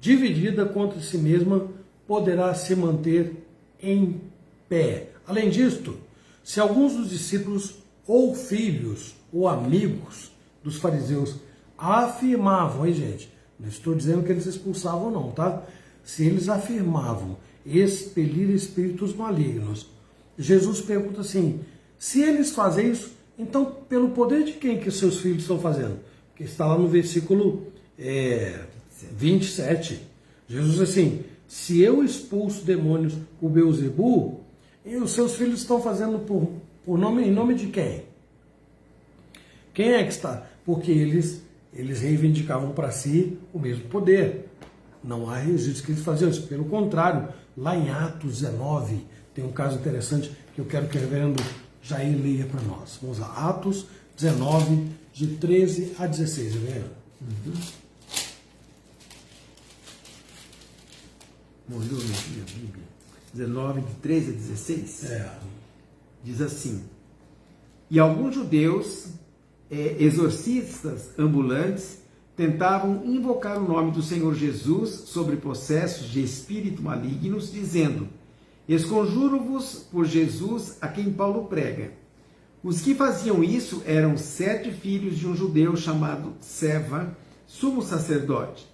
dividida contra si mesma poderá se manter em pé. Além disto, se alguns dos discípulos ou filhos ou amigos dos fariseus afirmavam, hein, gente, não estou dizendo que eles expulsavam não, tá? Se eles afirmavam expelir espíritos malignos, Jesus pergunta assim, se eles fazem isso, então pelo poder de quem que seus filhos estão fazendo? Que está lá no versículo 27. Jesus diz assim, se eu expulso demônios por Beelzebu, e os seus filhos estão fazendo em nome de quem? Quem é que está? Porque eles reivindicavam para si o mesmo poder. Não há registros que eles faziam isso. Pelo contrário, lá em Atos 19, tem um caso interessante que eu quero que o reverendo Jair leia para nós. Vamos lá, Atos 19, de 13 a 16, reverendo. Morreu na Bíblia. 19, de 13 a 16? Diz assim, e alguns judeus, exorcistas ambulantes, tentavam invocar o nome do Senhor Jesus sobre possessos de espírito malignos, dizendo, esconjuro-vos por Jesus a quem Paulo prega. Os que faziam isso eram 7 filhos de um judeu chamado Seva, sumo sacerdote.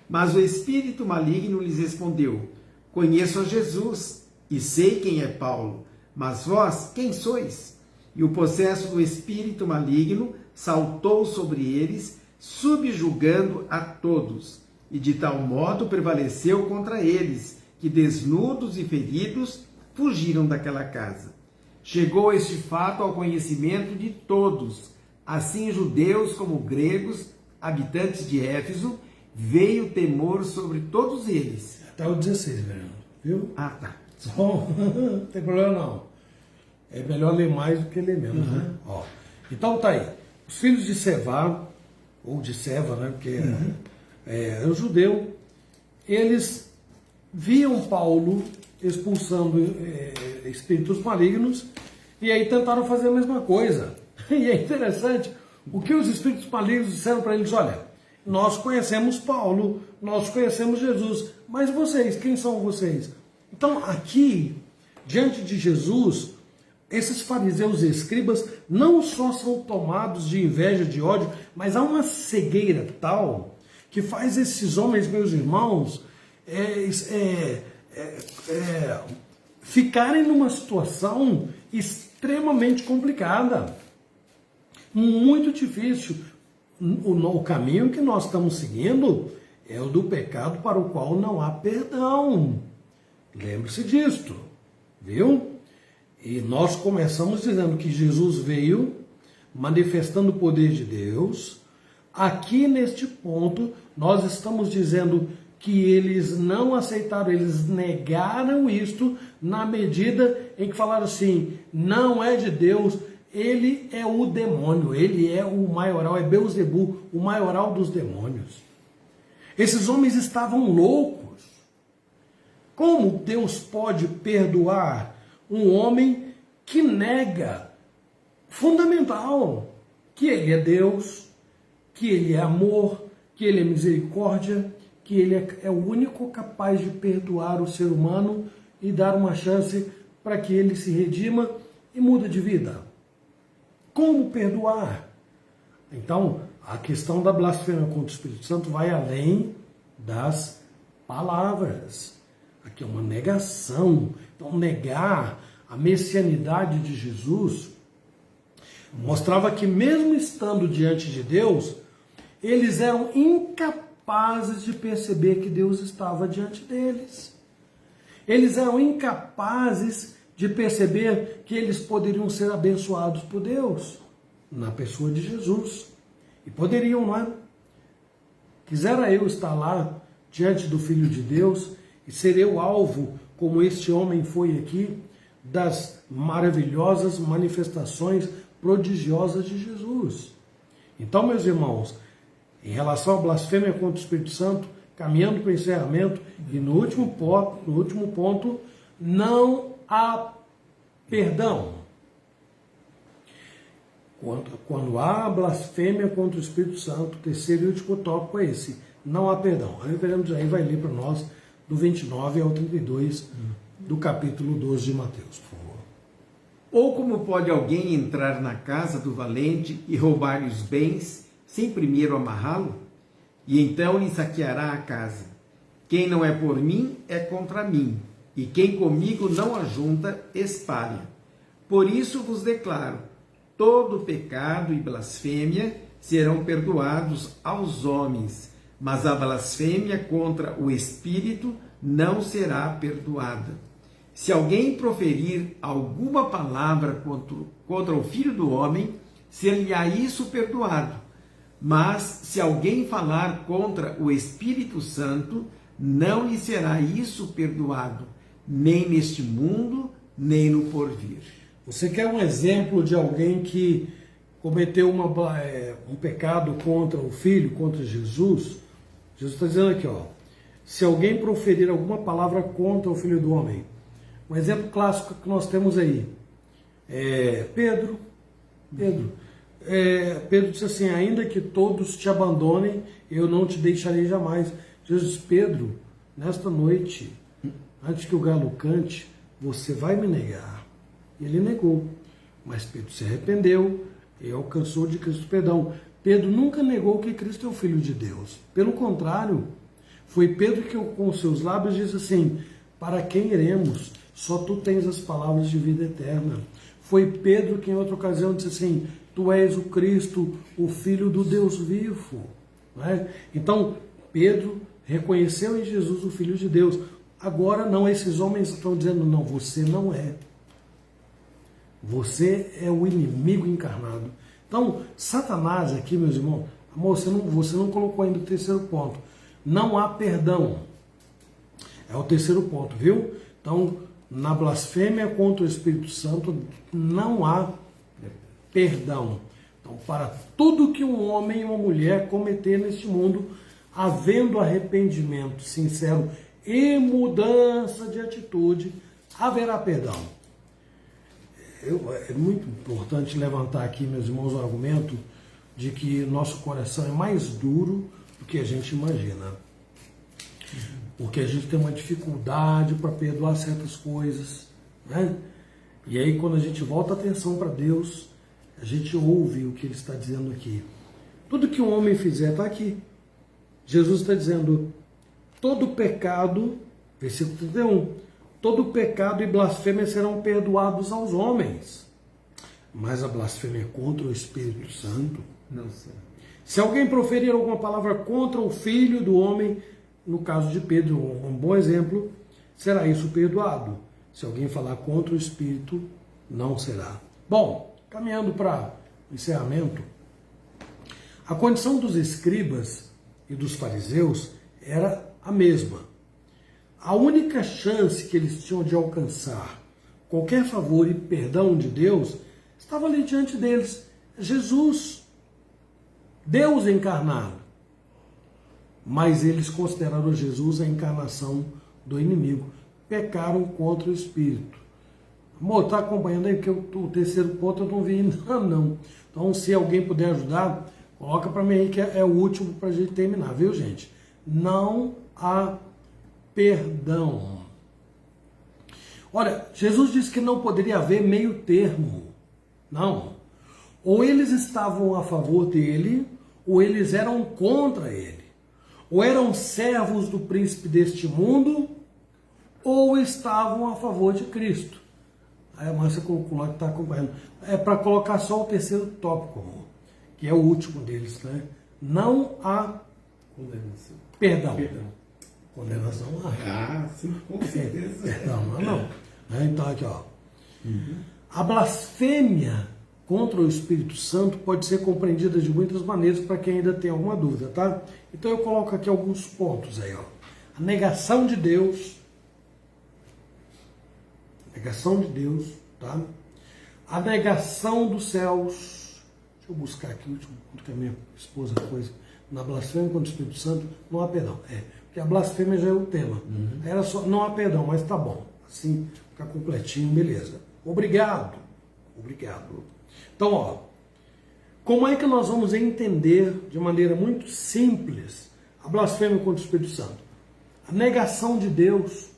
Mas o espírito maligno lhes respondeu, conheço a Jesus e sei quem é Paulo, mas vós quem sois? E o possesso do espírito maligno saltou sobre eles, subjugando a todos, e de tal modo prevaleceu contra eles, que desnudos e feridos fugiram daquela casa. Chegou este fato ao conhecimento de todos, assim judeus como gregos, habitantes de Éfeso, veio temor sobre todos eles. Até o 16, velho. Viu? Ah, tá. Bom, não tem problema não. É melhor ler mais do que ler menos, né? Ó, então tá aí. Os filhos de Seva, ou de Seva, né? Porque é um judeu, eles viam Paulo expulsando espíritos malignos e aí tentaram fazer a mesma coisa. E é interessante, o que os espíritos malignos disseram para eles, olha, nós conhecemos Paulo, nós conhecemos Jesus, mas vocês, quem são vocês? Então aqui, diante de Jesus, esses fariseus e escribas não só são tomados de inveja, de ódio, mas há uma cegueira tal que faz esses homens, meus irmãos, ficarem numa situação extremamente complicada, muito difícil. O caminho que nós estamos seguindo é o do pecado para o qual não há perdão. Lembre-se disto, viu? E nós começamos dizendo que Jesus veio manifestando o poder de Deus. Aqui neste ponto, nós estamos dizendo que eles não aceitaram, eles negaram isto na medida em que falaram assim, não é de Deus, ele é o demônio, ele é o maioral, é Beelzebu, o maioral dos demônios. Esses homens estavam loucos. Como Deus pode perdoar um homem que nega fundamental, que ele é Deus, que ele é amor, que ele é misericórdia, que ele é o único capaz de perdoar o ser humano e dar uma chance para que ele se redima e mude de vida? Como perdoar? Então, a questão da blasfêmia contra o Espírito Santo vai além das palavras. Aqui é uma negação. Então, negar a messianidade de Jesus Mostrava que mesmo estando diante de Deus, eles eram incapazes de perceber que Deus estava diante deles. Eles eram incapazes de perceber que eles poderiam ser abençoados por Deus, na pessoa de Jesus. E poderiam, não é? Quisera eu estar lá, diante do Filho de Deus, e ser eu alvo, como este homem foi aqui, das maravilhosas manifestações prodigiosas de Jesus. Então, meus irmãos, em relação à blasfêmia contra o Espírito Santo, caminhando para o encerramento, e no último ponto, não há perdão. Quando há blasfêmia contra o Espírito Santo, o terceiro e último tópico é esse, não há perdão. Aí o reverendo Jair vai ler para nós do 29 ao 32 do capítulo 12 de Mateus, por favor. Ou como pode alguém entrar na casa do valente e roubar-lhe os bens, sem primeiro amarrá-lo? E então lhe saqueará a casa. Quem não é por mim, é contra mim, e quem comigo não ajunta, espalha. Por isso vos declaro, todo pecado e blasfêmia serão perdoados aos homens, mas a blasfêmia contra o Espírito não será perdoada. Se alguém proferir alguma palavra contra o Filho do Homem, ser-lhe-á isso perdoado. Mas se alguém falar contra o Espírito Santo, não lhe será isso perdoado, nem neste mundo, nem no porvir. Você quer um exemplo de alguém que cometeu um pecado contra o Filho, contra Jesus? Jesus está dizendo aqui, ó, se alguém proferir alguma palavra contra o Filho do Homem, um exemplo clássico que nós temos aí é Pedro disse assim, ainda que todos te abandonem, eu não te deixarei jamais. Jesus, Pedro, nesta noite, antes que o galo cante, você vai me negar. E ele negou, mas Pedro se arrependeu e alcançou de Cristo perdão. Pedro nunca negou que Cristo é o Filho de Deus. Pelo contrário, foi Pedro que com seus lábios disse assim, para quem iremos? Só tu tens as palavras de vida eterna. Foi Pedro que em outra ocasião disse assim, tu és o Cristo, o Filho do Deus vivo. Não é? Então, Pedro reconheceu em Jesus o Filho de Deus. Agora não, esses homens estão dizendo, não, você não é. Você é o inimigo encarnado. Então, Satanás aqui, meus irmãos, amor, você não colocou ainda o terceiro ponto. Não há perdão. É o terceiro ponto, viu? Então, na blasfêmia contra o Espírito Santo, não há perdão. Então, para tudo que um homem e uma mulher cometer neste mundo, havendo arrependimento sincero e mudança de atitude, haverá perdão. É muito importante levantar aqui, meus irmãos, o argumento de que nosso coração é mais duro do que a gente imagina. Porque a gente tem uma dificuldade para perdoar certas coisas, né? E aí quando a gente volta a atenção para Deus, a gente ouve o que Ele está dizendo aqui. Tudo que um homem fizer está aqui. Jesus está dizendo, todo pecado, versículo 31, todo pecado e blasfêmia serão perdoados aos homens, mas a blasfêmia contra o Espírito Santo não será. Se alguém proferir alguma palavra contra o Filho do Homem, no caso de Pedro, um bom exemplo, será isso perdoado. Se alguém falar contra o Espírito, não será. Bom, caminhando para o encerramento, a condição dos escribas e dos fariseus era a mesma. A única chance que eles tinham de alcançar qualquer favor e perdão de Deus estava ali diante deles. Jesus, Deus encarnado. Mas eles consideraram Jesus a encarnação do inimigo. Pecaram contra o Espírito. Amor, está acompanhando aí? Porque o terceiro ponto eu não vi ainda, não. Então, se alguém puder ajudar, coloca para mim aí que é o último para a gente terminar, viu, gente? Não há perdão. Olha, Jesus disse que não poderia haver meio termo. Não. Ou eles estavam a favor dele, ou eles eram contra ele. Ou eram servos do príncipe deste mundo, ou estavam a favor de Cristo. Aí a Márcia colocou lá que está acompanhando. É para colocar só o terceiro tópico, amor, que é o último deles, né? Não há perdão. Condenação não há. Sim, com certeza. Perdão, não. Então aqui, ó. A blasfêmia contra o Espírito Santo pode ser compreendida de muitas maneiras para quem ainda tem alguma dúvida, tá? Então eu coloco aqui alguns pontos aí, ó. A negação de Deus. Negação de Deus, tá? A negação dos céus. Deixa eu buscar aqui o último ponto que a minha esposa pôs. Na blasfêmia contra o Espírito Santo, não há perdão. Porque a blasfêmia já é o tema. Era só, não há perdão, mas tá bom. Assim, ficar completinho, beleza. Obrigado. Obrigado. Então, ó, como é que nós vamos entender de maneira muito simples a blasfêmia contra o Espírito Santo? A negação de Deus.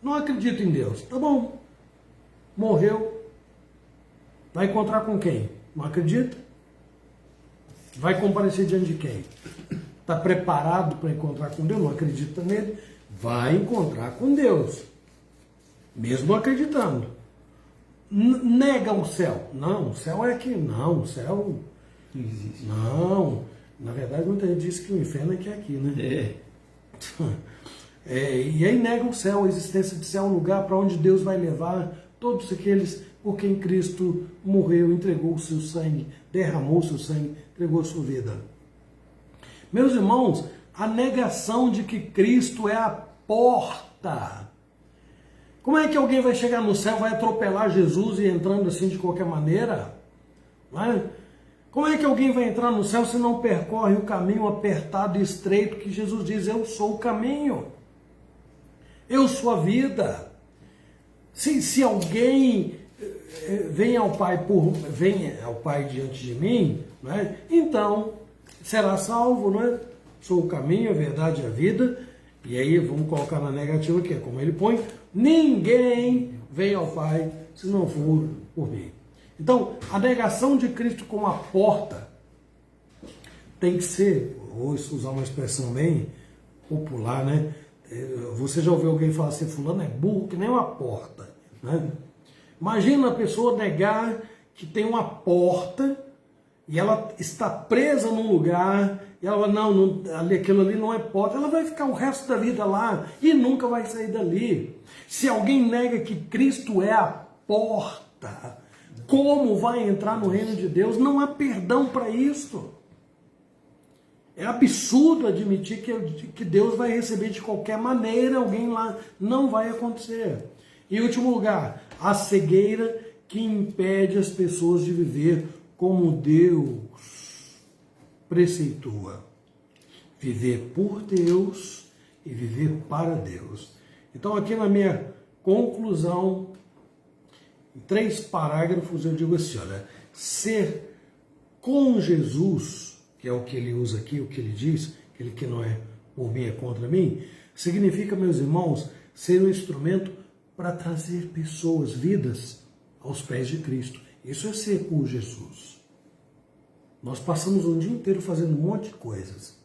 Não acredito em Deus. Tá bom. Morreu. Vai encontrar com quem? Não acredita? Vai comparecer diante de quem? Está preparado para encontrar com Deus? Não acredita nele? Vai encontrar com Deus. Mesmo acreditando. Nega o céu. Não, o céu é aqui. Não, o céu Não existe. não. Na verdade, muita gente diz que o inferno é que é aqui, né? E aí nega o céu, a existência de céu, um lugar para onde Deus vai levar todos aqueles por quem Cristo morreu, entregou o seu sangue, derramou o seu sangue, entregou a sua vida. Meus irmãos, a negação de que Cristo é a porta. Como é que alguém vai chegar no céu, vai atropelar Jesus e entrando assim de qualquer maneira? Não é? Como é que alguém vai entrar no céu se não percorre o caminho apertado e estreito que Jesus diz, eu sou o caminho, eu sou a vida. Se alguém vem ao Pai diante de mim, não é? Então será salvo, não é? Sou o caminho, a verdade e a vida. E aí vamos colocar na negativa que é como ele põe, ninguém vem ao Pai se não for por mim. Então, a negação de Cristo como a porta tem que ser, vou usar uma expressão bem popular, né? Você já ouviu alguém falar assim, fulano é burro que nem uma porta, né? Imagina a pessoa negar que tem uma porta e ela está presa num lugar e ela não, aquilo ali não é porta, ela vai ficar o resto da vida lá e nunca vai sair dali. Se alguém nega que Cristo é a porta, como vai entrar no reino de Deus? Não há perdão para isso. É absurdo admitir que Deus vai receber de qualquer maneira alguém lá. Não vai acontecer. Em último lugar, a cegueira que impede as pessoas de viver como Deus preceitua. Viver por Deus e viver para Deus. Então aqui na minha conclusão, em 3 parágrafos eu digo assim, olha, ser com Jesus, que é o que ele usa aqui, o que ele diz, aquele que não é por mim, é contra mim, significa, meus irmãos, ser um instrumento para trazer pessoas, vidas, aos pés de Cristo. Isso é ser por Jesus. Nós passamos um dia inteiro fazendo um monte de coisas.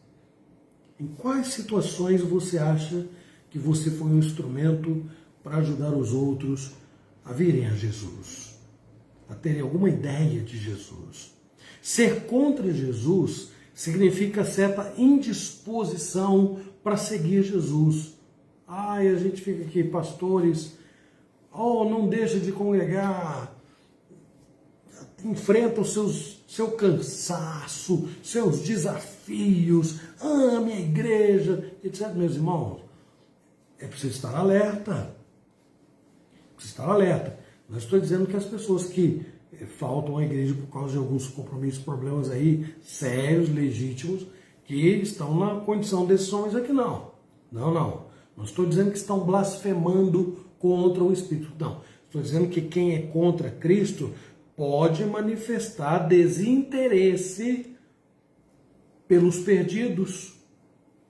Em quais situações você acha que você foi um instrumento para ajudar os outros a virem a Jesus, a terem alguma ideia de Jesus? Ser contra Jesus significa certa indisposição para seguir Jesus. Ai, a gente fica aqui, pastores, não deixa de congregar, enfrenta seu cansaço, seus desafios, ame a igreja, etc. Meus irmãos, é preciso estar alerta. Estar alerta. Não estou dizendo que as pessoas que faltam à igreja por causa de alguns compromissos, problemas aí sérios, legítimos, que estão na condição desses homens aqui, não. Não estou dizendo que estão blasfemando contra o Espírito. Não. Estou dizendo que quem é contra Cristo pode manifestar desinteresse pelos perdidos,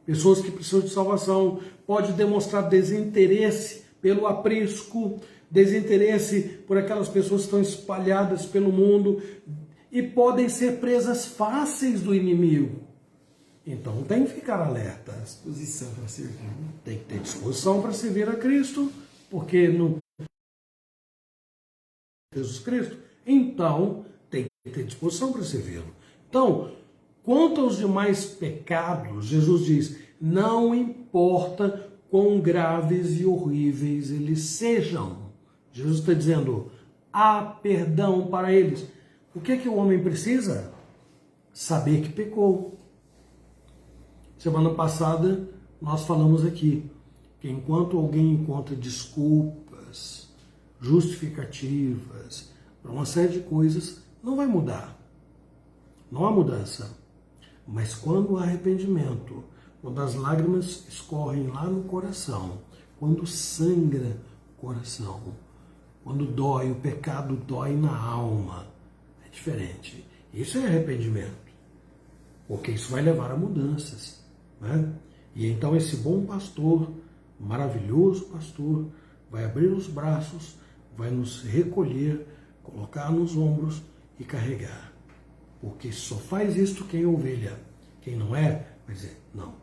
pessoas que precisam de salvação, pode demonstrar desinteresse pelo aprisco, desinteresse por aquelas pessoas que estão espalhadas pelo mundo e podem ser presas fáceis do inimigo. Então tem que ficar alerta. Disposição para servir. Tem que ter disposição para servir a Cristo, porque no Jesus Cristo, então tem que ter disposição para servi-lo. Então, quanto aos demais pecados, Jesus diz, não importa quão graves e horríveis eles sejam. Jesus está dizendo, há perdão para eles. O que é que o homem precisa? Saber que pecou. Semana passada nós falamos aqui que enquanto alguém encontra desculpas, justificativas para uma série de coisas, não vai mudar. Não há mudança. Mas quando há arrependimento, quando as lágrimas escorrem lá no coração, quando sangra o coração, quando dói, o pecado dói na alma, é diferente. Isso é arrependimento, porque isso vai levar a mudanças, né? E então esse bom pastor, maravilhoso pastor, vai abrir os braços, vai nos recolher, colocar nos ombros e carregar. Porque só faz isto quem é ovelha. Quem não é, vai dizer, não,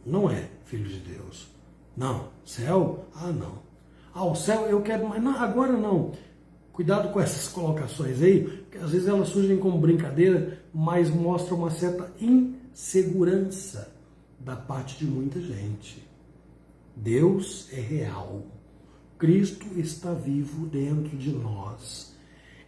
não é filho de Deus. Não, céu? Ah, não. Ah, o céu eu quero, mas não, agora não. Cuidado com essas colocações aí, porque às vezes elas surgem como brincadeira, mas mostram uma certa insegurança da parte de muita gente. Deus é real. Cristo está vivo dentro de nós.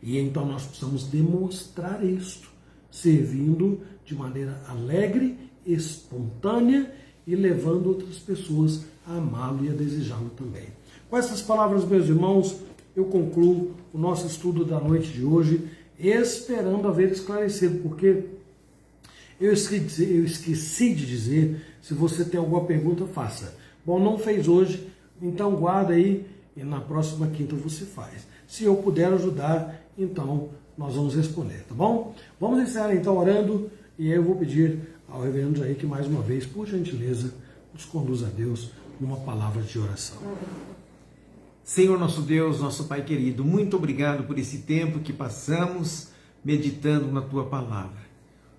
E então nós precisamos demonstrar isto, servindo de maneira alegre, espontânea e levando outras pessoas a amá-lo e a desejá-lo também. Com essas palavras, meus irmãos, eu concluo o nosso estudo da noite de hoje, esperando haver esclarecido, porque eu esqueci de dizer, se você tem alguma pergunta, faça. Bom, não fez hoje, então guarda aí e na próxima quinta você faz. Se eu puder ajudar, então nós vamos responder, tá bom? Vamos encerrar então orando e eu vou pedir ao reverendo Jair que mais uma vez, por gentileza, nos conduza a Deus numa palavra de oração. Senhor nosso Deus, nosso Pai querido, muito obrigado por esse tempo que passamos meditando na Tua Palavra.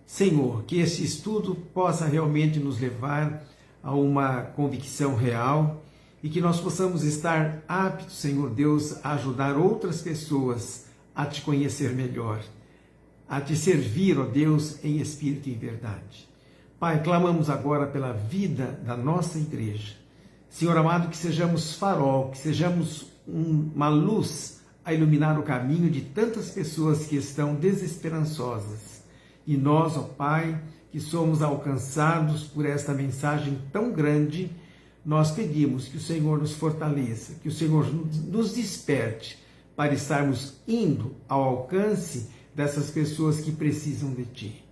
Senhor, que esse estudo possa realmente nos levar a uma convicção real e que nós possamos estar aptos, Senhor Deus, a ajudar outras pessoas a Te conhecer melhor, a Te servir, ó Deus, em espírito e em verdade. Pai, clamamos agora pela vida da nossa igreja. Senhor amado, que sejamos farol, que sejamos uma luz a iluminar o caminho de tantas pessoas que estão desesperançosas. E nós, ó Pai, que somos alcançados por esta mensagem tão grande, nós pedimos que o Senhor nos fortaleça, que o Senhor nos desperte para estarmos indo ao alcance dessas pessoas que precisam de Ti.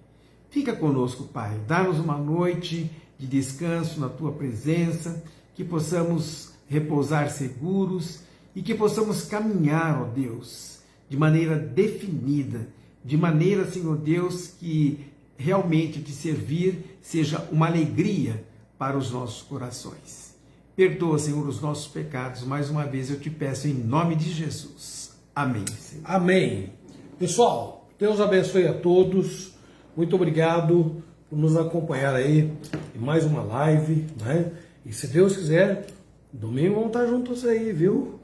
Fica conosco, Pai, dá-nos uma noite de descanso na Tua presença, que possamos repousar seguros e que possamos caminhar, ó Deus, de maneira definida, de maneira, Senhor Deus, que realmente Te servir seja uma alegria para os nossos corações. Perdoa, Senhor, os nossos pecados. Mais uma vez eu Te peço em nome de Jesus. Amém, Senhor. Amém. Pessoal, Deus abençoe a todos. Muito obrigado por nos acompanhar aí em mais uma live, né? E se Deus quiser, domingo vamos estar juntos aí, viu?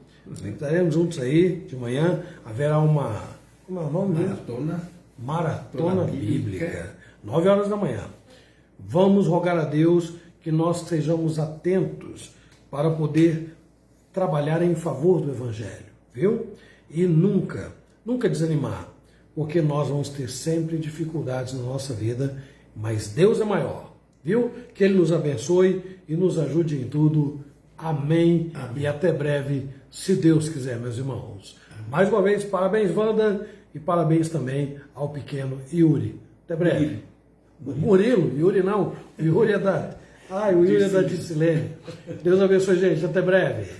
Estaremos juntos aí de manhã. Haverá uma, como é o nome mesmo? Maratona Bíblica. 9 horas da manhã. Vamos rogar a Deus que nós sejamos atentos para poder trabalhar em favor do Evangelho, viu? E nunca desanimar, porque nós vamos ter sempre dificuldades na nossa vida, mas Deus é maior, viu? Que Ele nos abençoe e nos ajude em tudo. Amém. Amém. E até breve, se Deus quiser, meus irmãos. Amém. Mais uma vez, parabéns, Wanda, e parabéns também ao pequeno Yuri. Até breve. Murilo? Yuri não. O Yuri é da... o Yuri é da Dicilene. Deus abençoe, gente. Até breve.